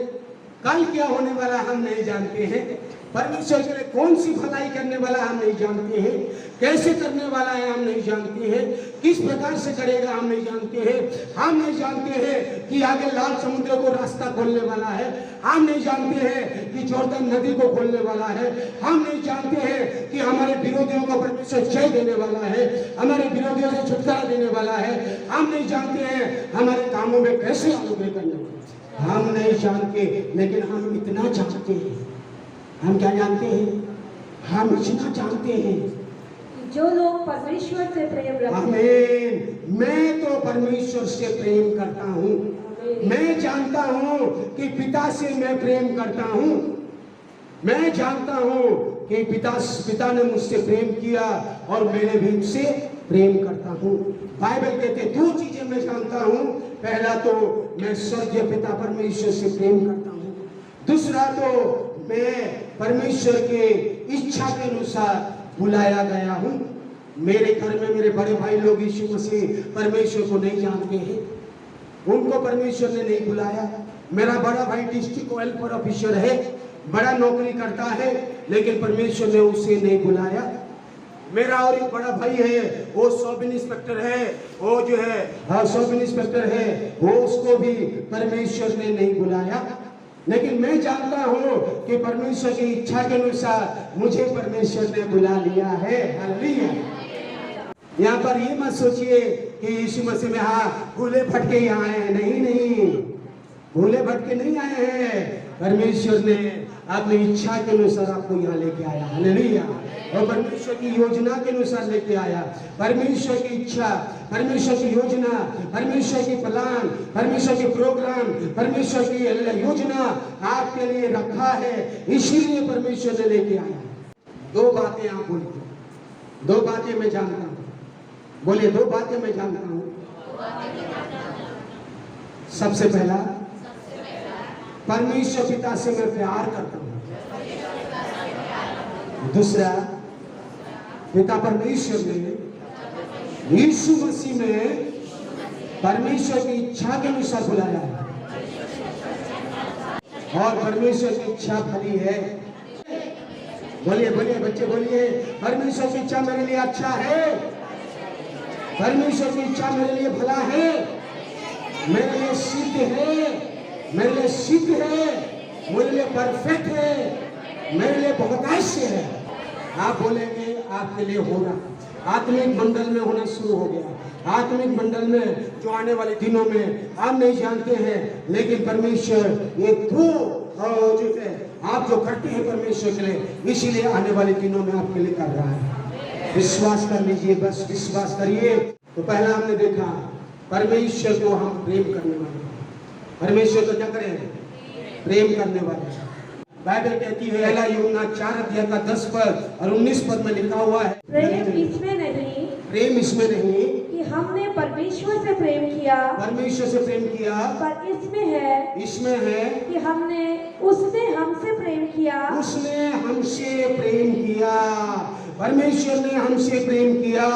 कल क्या होने वाला हम नहीं जानते हैं। परमेश्वर के लिए कौन सी भलाई करने वाला हम नहीं जानते हैं, कैसे करने वाला है हम नहीं जानते हैं, किस प्रकार से करेगा हम नहीं जानते हैं। हम नहीं जानते हैं कि आगे लाल समुद्र को रास्ता खोलने वाला है, हम नहीं जानते हैं कि जॉर्दन नदी को खोलने वाला है, हम नहीं जानते हैं कि हमारे विरोधियों को परमेश्वर जय देने वाला है, हमारे विरोधियों से छुटकारा देने वाला है। हम नहीं जानते हैं हमारे कामों में कैसे अनुग्रह करने वाला है, हम नहीं जानते, लेकिन हम इतना जानते हैं। हम क्या जानते हैं? हम इतना जानते हैं जो लोग परमेश्वर से प्रेम रखते हैं। आमीन। मैं तो परमेश्वर से प्रेम करता हूँ। मैं जानता हूँ कि पिता से मैं प्रेम करता हूँ। मैं जानता हूँ कि पिता ने मुझसे प्रेम किया और मैंने भी उससे प्रेम करता हूँ। बाइबल कहते 2 चीजें मैं जानता हूँ। पहला तो मैं स्वर्गीय पिता परमेश्वर से प्रेम करता हूँ, दूसरा तो मैं परमेश्वर के इच्छा के अनुसार बुलाया गया हूँ। मेरे घर में मेरे बड़े भाई लोग यीशु मसीह परमेश्वर को नहीं जानते हैं, उनको परमेश्वर ने नहीं बुलाया। मेरा बड़ा भाई डिस्ट्रिक्ट वेलफेयर ऑफिसर है, बड़ा नौकरी करता है, लेकिन परमेश्वर ने उसे नहीं बुलाया। मेरा और एक बड़ा भाई है, वो सब इंस्पेक्टर है, वो जो है सब इंस्पेक्टर है, वो उसको भी परमेश्वर ने नहीं बुलाया। लेकिन मैं जानता हूँ कि परमेश्वर की इच्छा के अनुसार मुझे परमेश्वर ने बुला लिया है। हालेलुया। यहाँ पर ये मत सोचिए कि यीशु मसीह में भूले भटके यहाँ आए हैं। नहीं नहीं, भूले भटके नहीं आए हैं। परमेश्वर ने अपनी इच्छा के अनुसार आपको यहाँ लेके आया। हालेलुया। और परमेश्वर की योजना के अनुसार लेके आया। परमेश्वर की इच्छा, परमेश्वर की योजना, परमेश्वर की प्लान, परमेश्वर की प्रोग्राम, परमेश्वर की योजना आपके लिए रखा है, इसीलिए परमेश्वर ने लेके आया। 2 बातें आप बोलिए, 2 बातें मैं जानता हूँ। बोलिए, 2 बातें मैं जानता हूँ। सबसे पहला, परमेश्वर पिता से मैं प्यार करता हूँ। दूसरा, पिता परमेश्वर ने यीशु मसीह में परमेश्वर की इच्छा के अनुसार बुलाया है और परमेश्वर की इच्छा भली है। बोलिए बोलिए बच्चे, बोलिए, परमेश्वर की इच्छा मेरे लिए अच्छा है, परमेश्वर की इच्छा मेरे लिए भला है, मेरे लिए सिद्ध है, मेरे लिए सिद्ध है, मेरे लिए परफेक्ट है, मेरे लिए बहुतायश है। आप बोलेंगे आपके लिए हो रहा, आत्मिक मंडल में होना शुरू हो गया। आत्मिक मंडल में जो आने वाले दिनों में आप नहीं जानते हैं, लेकिन परमेश्वर ये जो है आप जो करते हैं परमेश्वर के लिए, इसीलिए आने वाले दिनों में आपके लिए कर रहा है। विश्वास कर लीजिए, बस विश्वास करिए। तो पहला हमने देखा परमेश्वर को हम प्रेम करने वाले, परमेश्वर को क्या करें, प्रेम करने वाले। बाइबल कहती है पहला यूहन्ना 4:10 और 19 में लिखा हुआ है, प्रेम इसमें नहीं, प्रेम इसमें नहीं कि हमने परमेश्वर से प्रेम किया, परमेश्वर से प्रेम किया, पर इसमें है कि उसने हमसे प्रेम किया, उसने हमसे प्रेम किया। परमेश्वर ने हमसे प्रेम किया।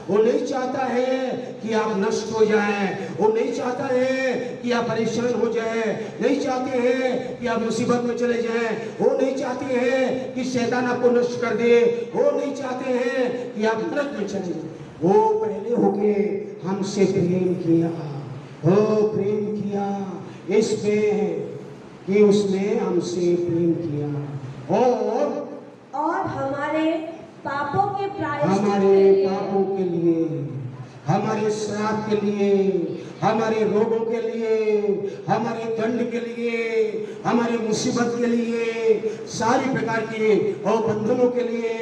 वो नहीं चाहता है कि आप नष्ट हो जाएं, वो नहीं चाहता है कि आप परेशान हो जाएं, नहीं चाहते हैं कि आप मुसीबत में चले जाएं, वो नहीं चाहते हैं कि शैतान आपको नष्ट कर दे, वो नहीं चाहते हैं कि आप नरक में चले जाएं। वो पहले होके हमसे प्रेम किया, वो प्रेम किया इसमें कि उसने हमसे प्रेम किया और हमारे पापों के प्रायश्चित हमारे के लिए, पापों के लिए, हमारे श्राप के लिए, हमारे रोगों के लिए, हमारे दंड के लिए, हमारे मुसीबत के लिए, सारी प्रकार के और बंधनों के लिए,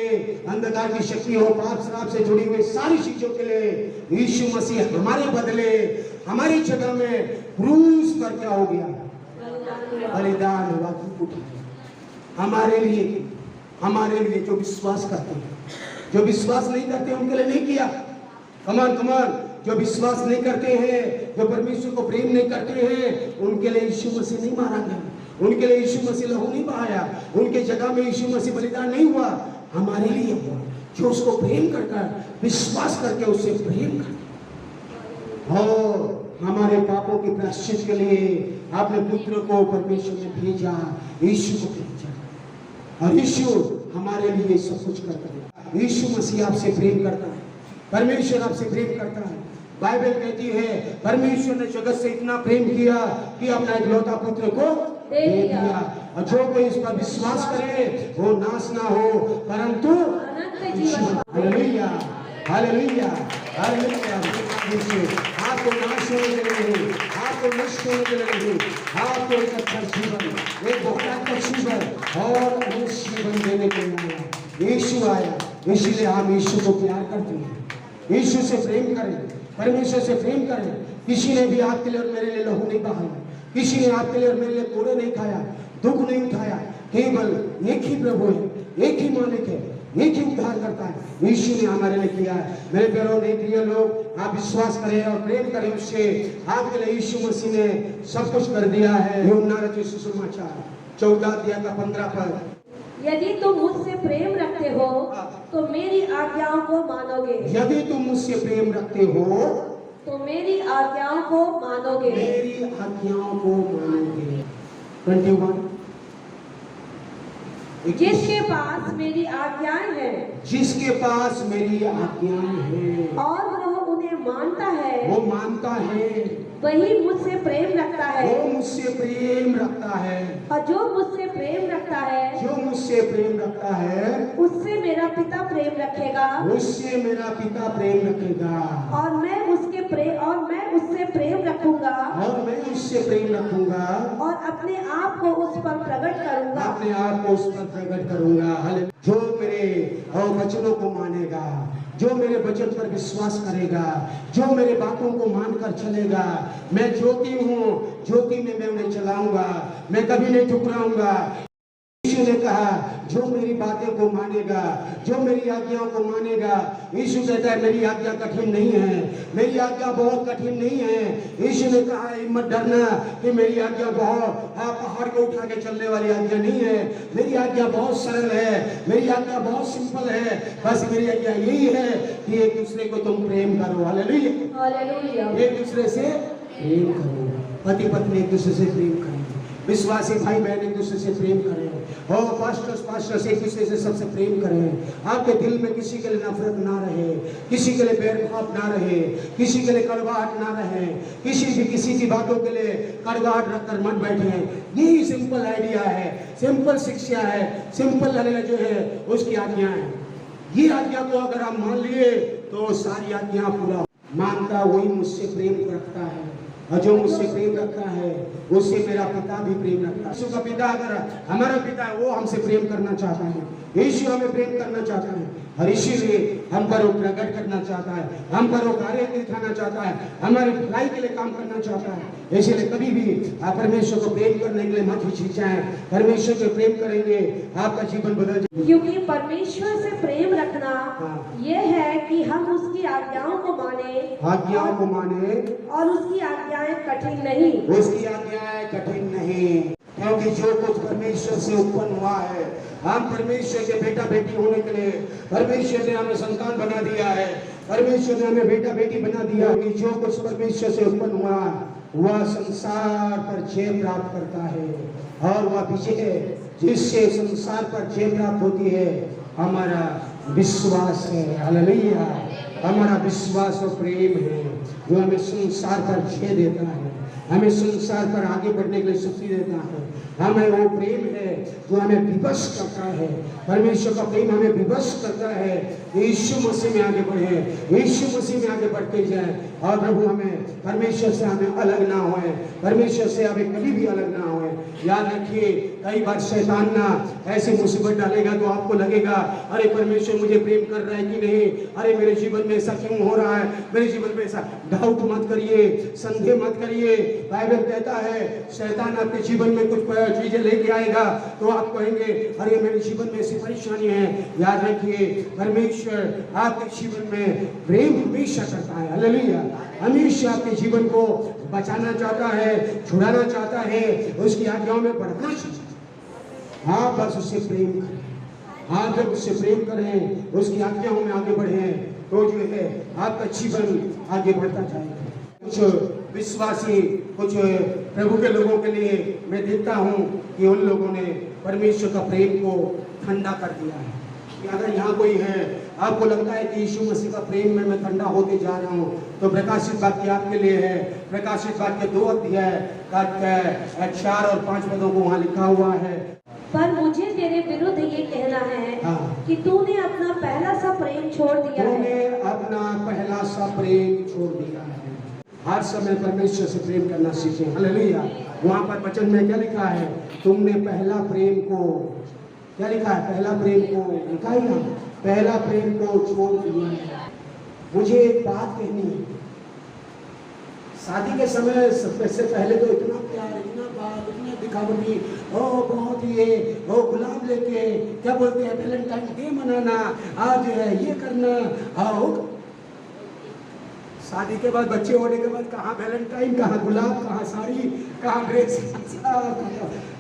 अंधकार की शक्ति और पाप श्राप से जुड़ी हुई सारी चीजों के लिए यीशु मसीह हमारे बदले हमारी जगह में क्रूस पर क्या हो गया, बलिदान हुआ, हमारे लिए जो विश्वास करते हैं। जो विश्वास नहीं करते उनके लिए नहीं किया। कमान जो विश्वास नहीं करते हैं, जो परमेश्वर को प्रेम नहीं करते हैं, उनके लिए यीशु मसीह नहीं मारा गया, उनके लिए यीशु मसीह लहू नहीं बहाया, उनके जगह में यीशु मसीह बलिदान नहीं हुआ, हमारे लिए हुआ। जो उसको प्रेम करकर विश्वास करके उससे प्रेम करते और हमारे पापों के प्रायश्चित के लिए अपने पुत्र को परमेश्वर ने भेजा, यीशु को भेजा और यीशु हमारे लिए सब कुछ करता है। यीशु मसीह आपसे प्रेम करता है, परमेश्वर आपसे प्रेम करता है। बाइबल कहती है परमेश्वर ने जगत से इतना प्रेम किया कि अपना इकलौता पुत्र को दे दिया, और जो कोई इस पर विश्वास करे वो नाश ना हो परंतु अनंत जीवन। Hallelujah, hallelujah, hallelujah. आपको नाश होने के लिए नहीं, आपको नष्ट होने के लिए नहीं, आपको एक अच्छा जीवन, एक बहुत अच्छा जीवन और अनंत जीवन देने के लिए यीशु आया। इसीलिए हम यीशु को प्यार करते हैं, यीशु से प्रेम करें, परमेश्वर से प्रेम करें। किसी ने भी आपके लिए और मेरे लिए लहू नहीं बहाया, किसी ने आपके लिए और मेरे लिए कोड़े नहीं खाया, दुख नहीं उठाया। केवल एक ही प्रभु है, एक ही मालिक है, एक ही उद्धार करता है, यीशु ने हमारे लिए किया है। मेरे प्यारों ने प्रिय लोग, आप विश्वास करें और प्रेम करें उससे। आपके लिए यीशु मसीह ने सब कुछ कर दिया है। यूहन्ना रचित सुसमाचार 14:15 यदि तुम मुझसे प्रेम रखते हो तो मेरी आज्ञाओं को मानोगे। यदि तुम मुझसे प्रेम रखते हो तो मेरी आज्ञाओं को मानोगे। मेरी आज्ञाओं को मानोगे। 21 जिसके पास मेरी आज्ञाएं हैं, जिसके पास मेरी आज्ञाएं हैं और वह उन्हें मानता है, वो मानता है, वही मुझसे प्रेम रखता है। वो मुझसे प्रेम रखता है, और जो मुझसे प्रेम रखता है, जो मुझसे प्रेम रखता है उससे मेरा पिता प्रेम रखेगा, उससे मेरा पिता प्रेम रखेगा, और मैं उससे प्रेम रखूंगा, और मैं उससे प्रेम रखूंगा, और अपने आप को उस पर प्रकट करूंगा। अपने आप को उस पर प्रकट करूंगा। हालेलुया। जो मेरे वचनों को मानेगा, जो मेरे वचन पर विश्वास करेगा, जो मेरे बातों को मानकर चलेगा, मैं ज्योति हूँ, ज्योति में मैं उन्हें चलाऊंगा, मैं कभी नहीं ठुकराऊंगा। यीशु ने कहा जो मेरी बातें को मानेगा, जो मेरी आज्ञाओं को मानेगा। यीशु कहता है मेरी आज्ञा कठिन नहीं है, मेरी आज्ञा बहुत कठिन नहीं है। यीशु ने कहा मत डरना कि मेरी आज्ञा बहुत पहाड़ को उठा के चलने वाली आज्ञा नहीं है, मेरी आज्ञा बहुत सरल है, मेरी आज्ञा बहुत सिंपल है। बस मेरी आज्ञा यही है कि एक दूसरे को तुम प्रेम करो। Hallelujah, hallelujah. एक दूसरे से प्रेम करो, पति पत्नी एक दूसरे से प्रेम करें, विश्वासी भाई बहन एक दूसरे से प्रेम करें, हो पास्टर्स एक दूसरे से सबसे प्रेम करें। आपके दिल में किसी के लिए नफरत ना रहे, किसी के लिए बैरभाव ना रहे, किसी के लिए कड़वाहट ना रहे, किसी की बातों के लिए कड़वाहट रखकर मत बैठे। यही सिंपल आइडिया है, सिंपल शिक्षा है, सिंपल जो है उसकी आज्ञा है। ये आज्ञा को अगर आप मान लिए तो सारी आज्ञा पूरा मानता वही मुझसे प्रेम रखता है, और जो मुझसे प्रेम रखता है उससे मेरा पिता भी प्रेम रखता है। यीशु का पिता अगर हमारा पिता है, वो हमसे प्रेम करना चाहता है, यीशु हमें प्रेम करना चाहता है, और इसीलिए हम पर वो प्रकट करना चाहता है, हम पर वो कार्य दिखाना चाहता है, हमारी भलाई के लिए काम करना चाहता है। इसलिए कभी भी आप परमेश्वर को प्रेम करने के लिए मत हिचकिचाएं। परमेश्वर को प्रेम करेंगे आपका जीवन बदल जाएगा। क्योंकि परमेश्वर से प्रेम रखना ये है कि हम उसकी आज्ञाओं को माने, आज्ञाओं को माने, और उसकी आज्ञाएं कठिन नहीं, उसकी आज्ञाएं कठिन नहीं। क्योंकि जो कुछ परमेश्वर से उत्पन्न हुआ है, हम परमेश्वर के बेटा बेटी होने के लिए परमेश्वर ने हमें संतान बना दिया है, परमेश्वर ने हमें बेटा बेटी बना दिया कि जो कुछ परमेश्वर से उत्पन्न हुआ वह संसार पर जय प्राप्त करता है, और वह विजय जिससे संसार पर जय प्राप्त होती है हमारा विश्वास है। हालेलुया। हमारा विश्वास और प्रेम है जो हमें संसार पर जय देता है, हमें संसार पर आगे बढ़ने के लिए शक्ति देता है। हमें वो प्रेम है जो हमें विवश करता है, परमेश्वर का प्रेम हमें विवश करता है। यीशु मसीह में आगे बढ़े, यीशु मसीह में आगे बढ़ते जाए, और प्रभु हमें परमेश्वर से हमें अलग ना होए, परमेश्वर से हमें कभी भी अलग ना होए। याद रखिए, कई बार शैतान ना ऐसी मुसीबत डालेगा तो आपको लगेगा अरे परमेश्वर मुझे प्रेम कर रहा है कि नहीं, अरे मेरे जीवन में ऐसा क्यों हो रहा है, मेरे जीवन में ऐसा। डाउट मत करिए, संदेह मत करिए। बाइबल कहता है शैतान आपके जीवन में कुछ चीजें लेके आएगा तो आप कहेंगे अरे मेरे जीवन में ऐसी परेशानी है। याद रखिए, परमेश्वर आपके जीवन में प्रेम हमेशा करता है। हालेलुया। हमेशा आपके जीवन को बचाना चाहता है, छुड़ाना चाहता है, उसकी आज्ञाओं में बढ़ना चाहता है। हाँ, बस उससे प्रेम करें। हाँ, जब उससे प्रेम करें, उसकी आज्ञाओं में आगे बढ़े तो जो है आपका जीवन आगे बढ़ता जाएगा। कुछ विश्वासी, कुछ प्रभु के लोगों के लिए मैं देखता हूँ कि उन लोगों ने परमेश्वर का प्रेम को ठंडा कर दिया है। कि अगर यहाँ कोई है, आपको लगता है कि यीशु मसीह का प्रेम में मैं ठंडा होते जा रहा हूँ, तो प्रकाशित वाक्य आपके लिए है। प्रकाशित वाक्य 2 अध्याय का 4 और 5 पदों को वहाँ लिखा हुआ है। पर मुझे तेरे विरुद्ध ये कहना है कि तूने अपना पहला सा प्रेम छोड़ दिया है। तूने अपना पहला सा प्रेम छोड़ दिया है। हर समय परमेश्वर से प्रेम करना सीखें। हालेलुया। वहाँ पर वचन में क्या लिखा है? तुमने पहला प्रेम को, क्या लिखा है? पहला प्रेम को, लिखा है ना, पहला प्रेम को छोड़ दिया है। मुझे एक बात कहनी है, शादी के समय सबसे पहले तो इतना प्यार, इतना बात, इतना दिखावटी, ओ बहुत ये, ओ गुलाब लेके क्या बोलते हैं वैलेंटाइन डे मनाना, आज है ये करना, आओ। शादी के बाद, बच्चे होने के बाद कहाँ वैलेंटाइन, कहाँ गुलाब, कहाँ साड़ी, कहाँ ड्रेस।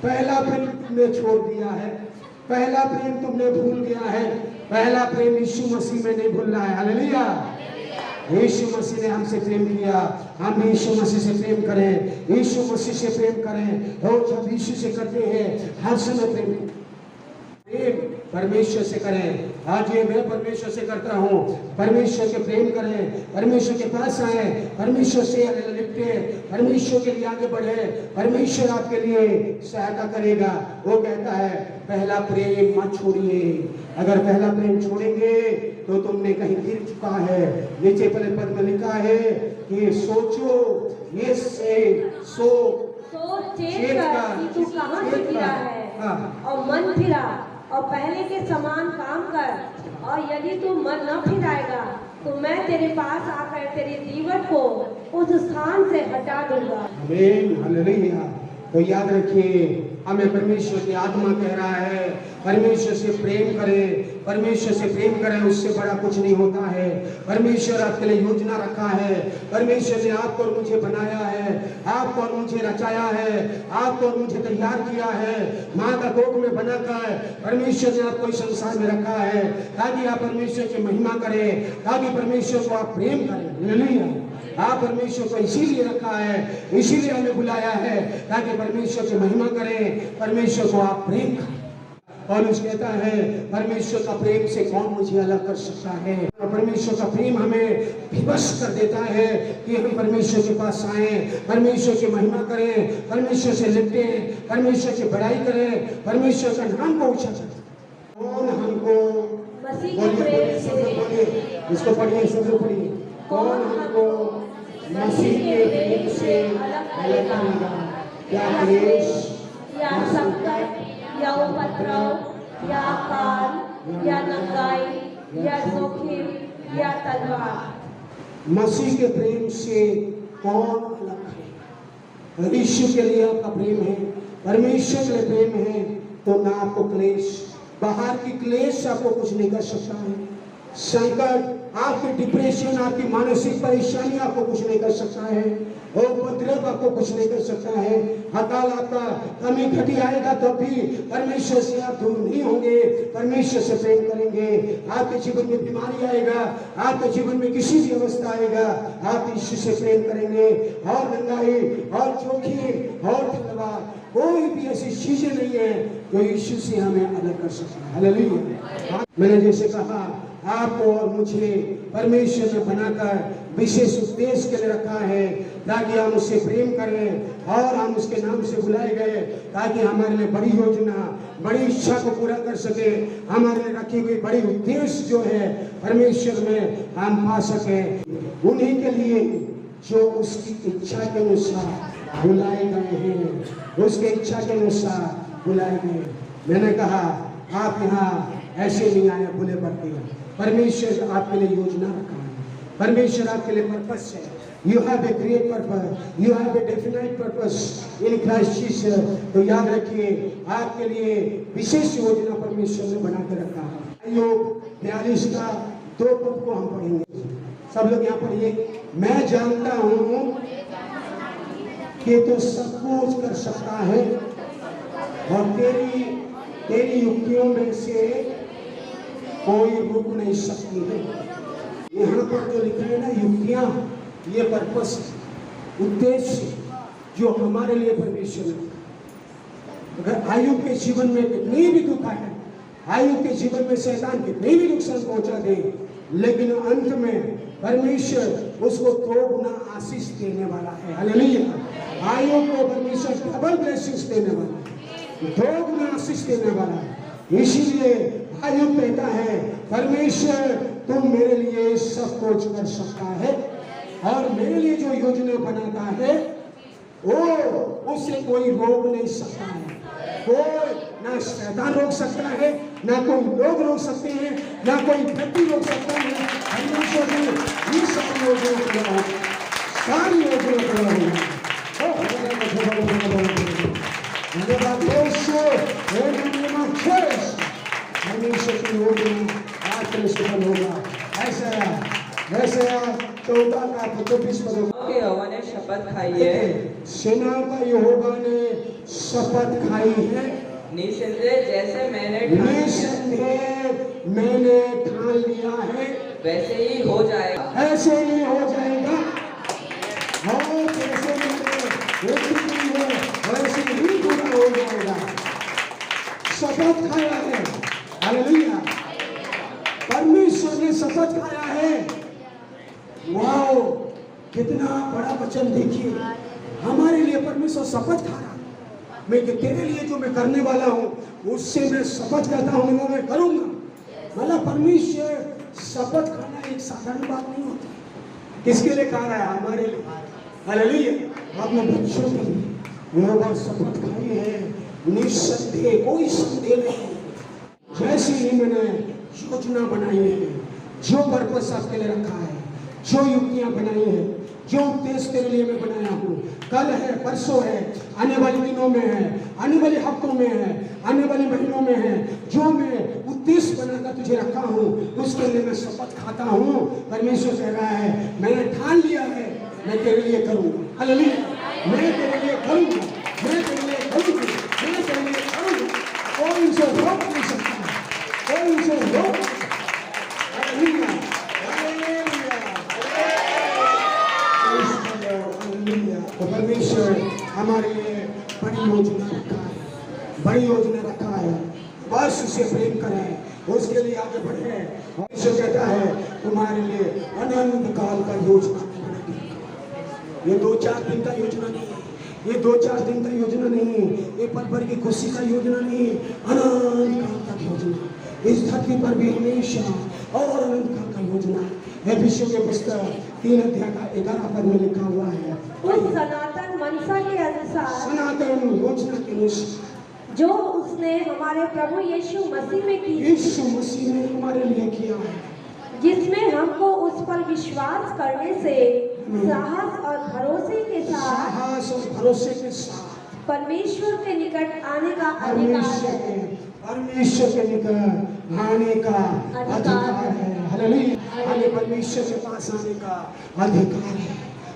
पहला प्रेम तुमने छोड़ दिया है, पहला प्रेम तुमने भूल गया है। पहला प्रेम यीशु मसीह में नहीं भूलना है। हालेलुया। यीशु मसीह ने हमसे प्रेम किया, हम भी यीशु मसीह से प्रेम करें, यीशु मसीह से प्रेम करें। और जब यीशु से करते हैं हर समय प्रेम परमेश्वर से करें। आज ये मैं परमेश्वर से करता हूँ, परमेश्वर के प्रेम करें, परमेश्वर के पास आए, परमेश्वर से लिपटे, परमेश्वर के लिए आगे बढ़े, परमेश्वर आपके लिए सहायता करेगा। वो कहता है पहला प्रेम मत छोड़िए। अगर पहला प्रेम छोड़ेंगे तो तुमने कहीं गिर चुका है। नीचे पहले पद में लिखा है कि सोचो, ये से चेत कर कि तू कहाँ से गिरा है, और मन फिरा और पहले के समान काम कर। और यदि तू मन न फिराएगा तो मैं तेरे पास आकर तेरी दीवट को उस स्थान से हटा दूंगा। आमीन। हालेलुया। तो याद रखिए, हमें परमेश्वर की आत्मा कह रहा है परमेश्वर से प्रेम करें, परमेश्वर से प्रेम करें, उससे बड़ा कुछ नहीं होता है। परमेश्वर आपके लिए योजना रखा है, परमेश्वर ने आपको और मुझे बनाया है, आपको और मुझे रचाया है, आपको और मुझे तैयार किया है, माँ का कोख में बनाकर परमेश्वर ने आपको इस संसार में रखा है ताकि आप परमेश्वर की महिमा करें, ताकि परमेश्वर को आप प्रेम करें। हालेलुया। आप परमेश्वर को इसीलिए रखा है, इसीलिए हमें बुलाया है ताकि परमेश्वर की महिमा करें, परमेश्वर को आप प्रेम करें। पौलुस कहता है परमेश्वर का प्रेम से कौन मुझे अलग कर सकता है। परमेश्वर का प्रेम हमें विवश कर देता है कि हम परमेश्वर के पास आए, परमेश्वर की महिमा करें, परमेश्वर से लिपटें, परमेश्वर की बड़ाई करें, परमेश्वर का नाम को ऊंचा करें। कौन हमको, मसीह के प्रेम से, इसको पढ़िए, सब पढ़िए, कौन हमको मसीह के प्रेम से अलग करेगा? क्या क्लेश या संकट या उपद्रव या अकाल या नंगाई या जोखिम या तलवार? मसीह के प्रेम से कौन अलग है? यीशु के लिए आपका प्रेम है, परमेश्वर के लिए प्रेम है, तो ना आपको क्लेश, बाहर की क्लेश आपको कुछ नहीं कर सकता है। संकट, आपकी डिप्रेशन, आपकी मानसिक परेशानी आपको कुछ नहीं कर सकता है। उपद्रव आपको कुछ नहीं कर सकता है। अकाल आपका कमी घटी आएगा तो भी परमेश्वर से आप दूर नहीं होंगे, परमेश्वर से प्रेम करेंगे। आपके जीवन में बीमारी आएगा, आपके जीवन में किसी भी अवस्था आएगा, आप यीशु से प्रेम करेंगे। और नंगाई और जोखिम और तलवार, कोई भी ऐसी चीजें नहीं है जो यीशु से हमें अलग कर सकता है। हालेलुया। मैंने जैसे कहा, आपको और मुझे परमेश्वर ने बनाकर विशेष उद्देश्य के लिए रखा है, ताकि हम उससे प्रेम करें और हम उसके नाम से बुलाए गए, ताकि हमारे लिए बड़ी योजना, बड़ी इच्छा को पूरा कर सके। हमारे लिए रखी हुई बड़ी उद्देश्य जो है परमेश्वर में हम पा सके। उन्हीं के लिए जो उसकी इच्छा के अनुसार बुलाए गए हैं, उसके इच्छा के अनुसार बुलाए गए। मैंने कहा, आप यहाँ ऐसे नहीं आए भूले पड़ते हैं। परमेश्वर आपके लिए योजना रखा है, परमेश्वर आपके लिए पर्पस है। You have a great purpose, you have a definite purpose in Christ Jesus. तो याद रखिए, आपके लिए विशेष योजना परमेश्वर ने बना के रखा है। योग 42 का 2 पद को हम पढ़ेंगे। सब लोग यहाँ पढ़िए। मैं जानता हूँ कि तो सब कुछ कर सकता है और तेरी युक्तियों में से कोई रुक नहीं सकती है। यहाँ पर जो लिखा है ना, युक्तियां, ये पर्पस, उद्देश्य जो हमारे लिए परमेश्वर ने। अगर आयु के जीवन में कितनी भी दुख आए, आयु के जीवन में शैतान कितनी भी नुकसान पहुंचा दे, लेकिन अंत में परमेश्वर उसको 2 गुना आशीष देने वाला है। हालेलुया। आयु को परमेश्वर डबल ब्लेसिंग्स देने वाला है, 2 गुना आशीष देने वाला है। इसीलिए आयु कहता है, परमेश्वर तुम मेरे लिए सब कुछ कर सकता है, और मेरे लिए जो योजना बनाता है वो उससे कोई रोक नहीं सकता है। कोई ना शैतान रोक सकता है, ना कोई लोग रोक सकते हैं, ना कोई व्यक्ति रोक सकता है। परमेश्वर ने ये सारी योजना किया है, सारी योजना किया है। परमेश्वर की योजना आज के सफल होगा। ऐसा 14 का 25 पद के यहोवा ने शपथ खाई है, सेना का यहोवा ने शपथ खाई है, निसंदेह जैसे मैंने ठान लिया, निसंदेह मैंने ठान लिया है, वैसे ही हो जाएगा। ऐसे ही हो जाएगा। और जैसे मैंने रोटी की है, वैसे ही पूरा हो जाएगा। शपथ खाया है। हालेलुया। परमेश्वर ने शपथ खाया है। वाओ, कितना बड़ा वचन देखिए। हमारे लिए परमेश्वर शपथ खा रहा है। मैं तेरे लिए जो मैं करने वाला हूँ उससे मैं शपथ करता हूँ, वो मैं करूंगा। मतलब परमेश्वर शपथ खाना एक साधारण बात नहीं होती। किसके लिए खा रहा है? हमारे लिए। हालेलुया। अपने बच्चों के लिए वो शपथ खाई है, निसंदेह, कोई संदेह नहीं। जैसे ही मैंने योजना बनाई है, जो पर्पस आपके लिए रखा है, जो युक्तियां बनाई है, जो उद्देश्य तेरे लिए मैं बनाया हूँ, कल है, परसों है, आने वाले दिनों में है, आने वाले हफ्तों में है, आने वाले महीनों में है, जो मैं उद्देश्य बनाकर तुझे रखा हूँ उसके लिए मैं शपथ खाता हूँ। परमेश्वर कह रहा है, मैंने ठान लिया है, मैं तेरे लिए करूँगा। हालेलुया। मैं तेरे लिए करूँगा, मैं तेरे लिए करूँगा, मैं तेरे लिए करूँगा। कोई उसे रोक नहीं सकता, कोई उसे रोक नहीं सकता। हालेलुया। तो परमेश्वर हमारे लिए बड़ी योजना रखा है, बड़ी योजना रखा है। बस यीशु से प्रेम करें, उसके लिए आगे बढ़े। और यीशु कहता है तुम्हारे लिए अनंत काल का योजना बना दी। ये 2-4 दिन का योजना नहीं है, ये 2-4 दिन का योजना नहीं, ये पल भर की खुशी का योजना नहीं, अनंत काल का योजना। इस धरती पर भी हमेशा और अनंत काल का योजना। एफिसियों के पुस्तक 3 अध्याय का 11 पद में लिखा हुआ है, उस सनातन मनसा के अनुसार, सनातन योजना के अनुसार जो उसने हमारे प्रभु यीशु मसीह में की, यीशु मसीह ने हमारे लिए किया है, जिसमें हमको उस पर विश्वास करने से साहस और भरोसे के साथ, साहस और भरोसे के साथ परमेश्वर के निकट आने का अधिकार है। परमेश्वर के निकट आने का अधिकार है। हालेलुया। हमें परमेश्वर के पास आने का अधिकार है।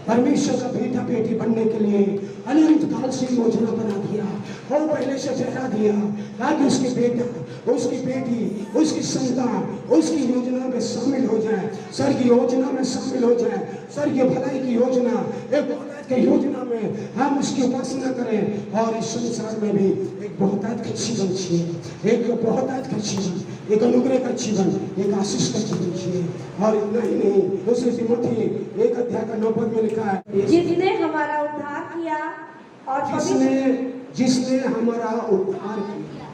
परमेश्वर का बेटा बेटी बनने के लिए अनंत काल से योजना बना दिया और पहले से ठहरा दिया ताकि उसके बेटा, उसकी बेटी, उसकी संतान उसकी योजना में शामिल हो जाए, सर की योजना में शामिल हो जाए, सर की भलाई की योजना, एक बहुतायत की योजना में हम उसकी उपासना करें। और इस संसार में भी एक बहुतायत का जीवन चाहिए, एक बहुतायत का जीवन, एक अनुग्रह का जीवन, एक आशीष का जीवन चाहिए। और इतना ही नहीं, दूसरे तिमोथी 1 अध्याय का 9 पद में लिखा है, जिसने हमारा उद्धार किया और जिसने हमारा उद्धार किया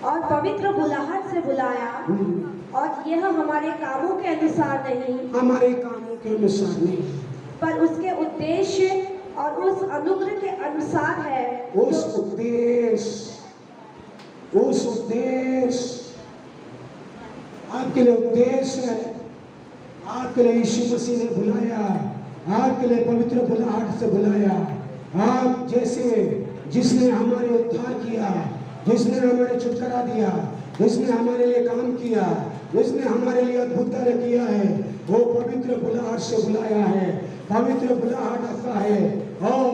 और पवित्र बुलाहट से बुलाया, और यह हमारे कामों के अनुसार नहीं, हमारे कामों के अनुसार नहीं, पर उसके उद्देश्य और उस अनुग्रह के अनुसार है। उस उद्देश्य आपके लिए उद्देश्य है। आपके लिए यीशु मसीह ने बुलाया, आपके लिए पवित्र बुलाहट से बुलाया। आप जैसे जिसने हमारे उद्धार किया, जिसने हमारे छुटकारा दिया, जिसने हमारे लिए काम किया, जिसने हमारे लिए अद्भुत कार्य किया है, वो पवित्र बुलाहट से बुलाया है। पवित्र बुलाहट आपका है और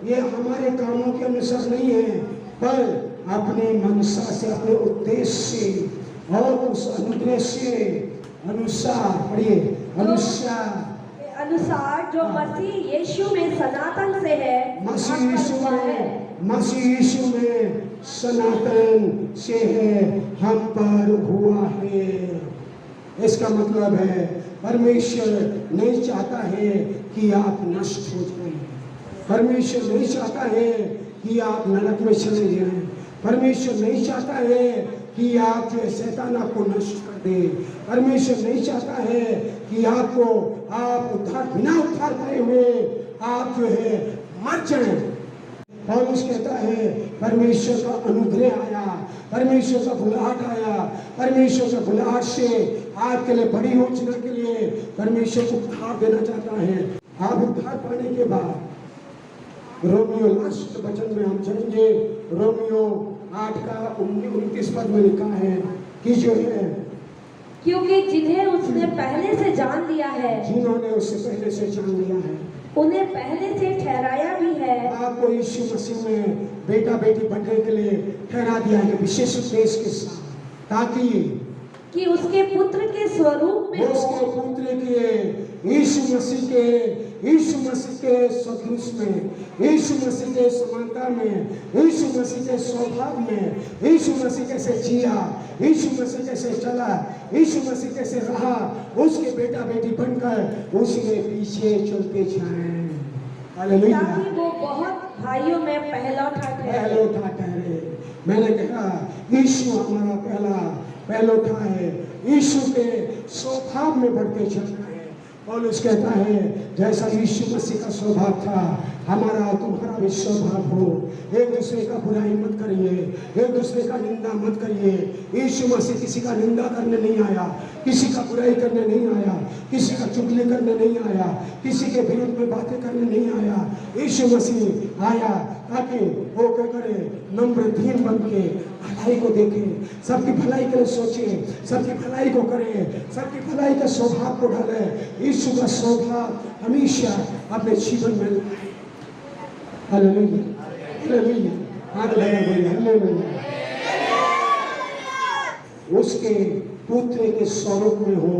ये हमारे कामों के अनुसार नहीं है, पर अपने मनसा से, अपने उद्देश्य से और उस अनुग्रह से अनुसार, पढ़िए, अनुसार जो मसीह यीशु में सनातन से है, मसीह यीशु में सनातन से है, हम पर हुआ है। इसका मतलब है परमेश्वर नहीं चाहता है कि आप नष्ट हो जाएं। परमेश्वर नहीं चाहता है कि आप नरक में चले जाएं। परमेश्वर नहीं चाहता है कि आप जो है शैतान आपको नष्ट कर दे। परमेश्वर नहीं चाहता है कि आप उद्धार, बिना उद्धार पाए हुए आप जो है मर जाएं। पौलुस कहता है परमेश्वर का अनुग्रह आया, परमेश्वर का बुलाहट आया, परमेश्वर का बुलाहट से आपके लिए बड़ी योजना के लिए परमेश्वर को उद्धार देना चाहता है। आप उद्धार पाने के बाद रोमियो लास्ट वचन में हम जाएंगे, रोमियो 8 का 29 पद में लिखा है कि जो है, क्योंकि जिन्हें उसने पहले से जान लिया है, जिन्होंने उससे पहले से जान लिया है, उन्हें पहले से ठहराया भी है। आपको यीशु मसीह में बेटा बेटी बनने के लिए ठहरा दिया है विशेष उद्देश्य के साथ, ताकि कि उसके पुत्र के स्वरूप में उसके पुत्र के यीशु मसीह के सदृश में, यीशु मसीह के समानता में, यीशु मसीह के स्वभाव में, यीशु मसीह कैसे जिया, यीशु मसीह कैसे चला, यीशु मसीह कैसे रहा, उसके बेटा बेटी बनकर उसके पीछे चलते जाएं। हालेलुया। ताकि वो बहुत भाइयों में पहलौठा ठहरे। मैंने कहा यीशु हमारा पहलौठा है, यीशु के स्वभाव में बढ़ते चलना है। पौलुस कहता है जैसा यीशु मसीह का स्वभाव था, हमारा तुम्हारा भी स्वभाव हो। एक दूसरे का बुराई मत करिए, एक दूसरे का निंदा मत करिए। यीशु मसीह किसी का निंदा करने नहीं आया, किसी का बुराई करने नहीं आया, किसी का चुगली करने नहीं आया, किसी के विरुद्ध में बातें करने नहीं आया। यीशु मसीह आया ताकि वो क्या करे, नम्र दीन बन के भलाई को देखे, सबकी भलाई के लिए सोचे, सबकी भलाई को करे, सबकी भलाई के स्वभाव को डाले। यीशु का स्वभाव हमेशा अपने जीवन में लाए। Hallelujah, hallelujah, hallelujah. उसके पुत्र के स्वरूप में हो,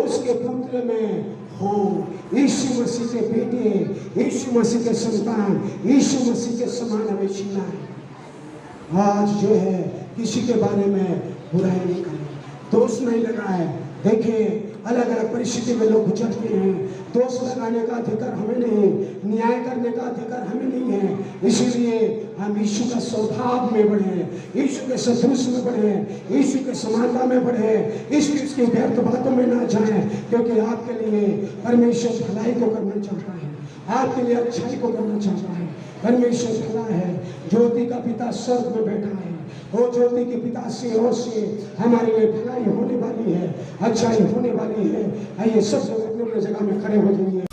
उसके पुत्र में हो, यीशु मसीह के बेटे, यीशु मसीह के संतान, यीशु मसीह के समान हमें जीना है। आज जो है किसी के बारे में बुराई नहीं करें, दोष नहीं लगाए। देखिए अलग अलग परिस्थिति में लोग गुजरते हैं, दोष लगाने का अधिकार हमें नहीं, न्याय करने का अधिकार हमें नहीं है। इसीलिए हम यीशु का स्वभाव में बढ़े, यीशु के सदृश में बढ़े, यीशु के समानता में बढ़े, इसकी व्यर्थ बातों में ना जाएं, क्योंकि आपके लिए परमेश्वर भलाई को करना चाहता है, आपके लिए अच्छाई को करना चाहता है। परमेश्वर भला है, ज्योति का पिता स्वर्ग में बैठा है, वो ज्योति के पिता से और से हमारे लिए भलाई होने वाली है, अच्छाई होने वाली है। आइए सब लोग अपने अपने जगह में खड़े हो जाइए।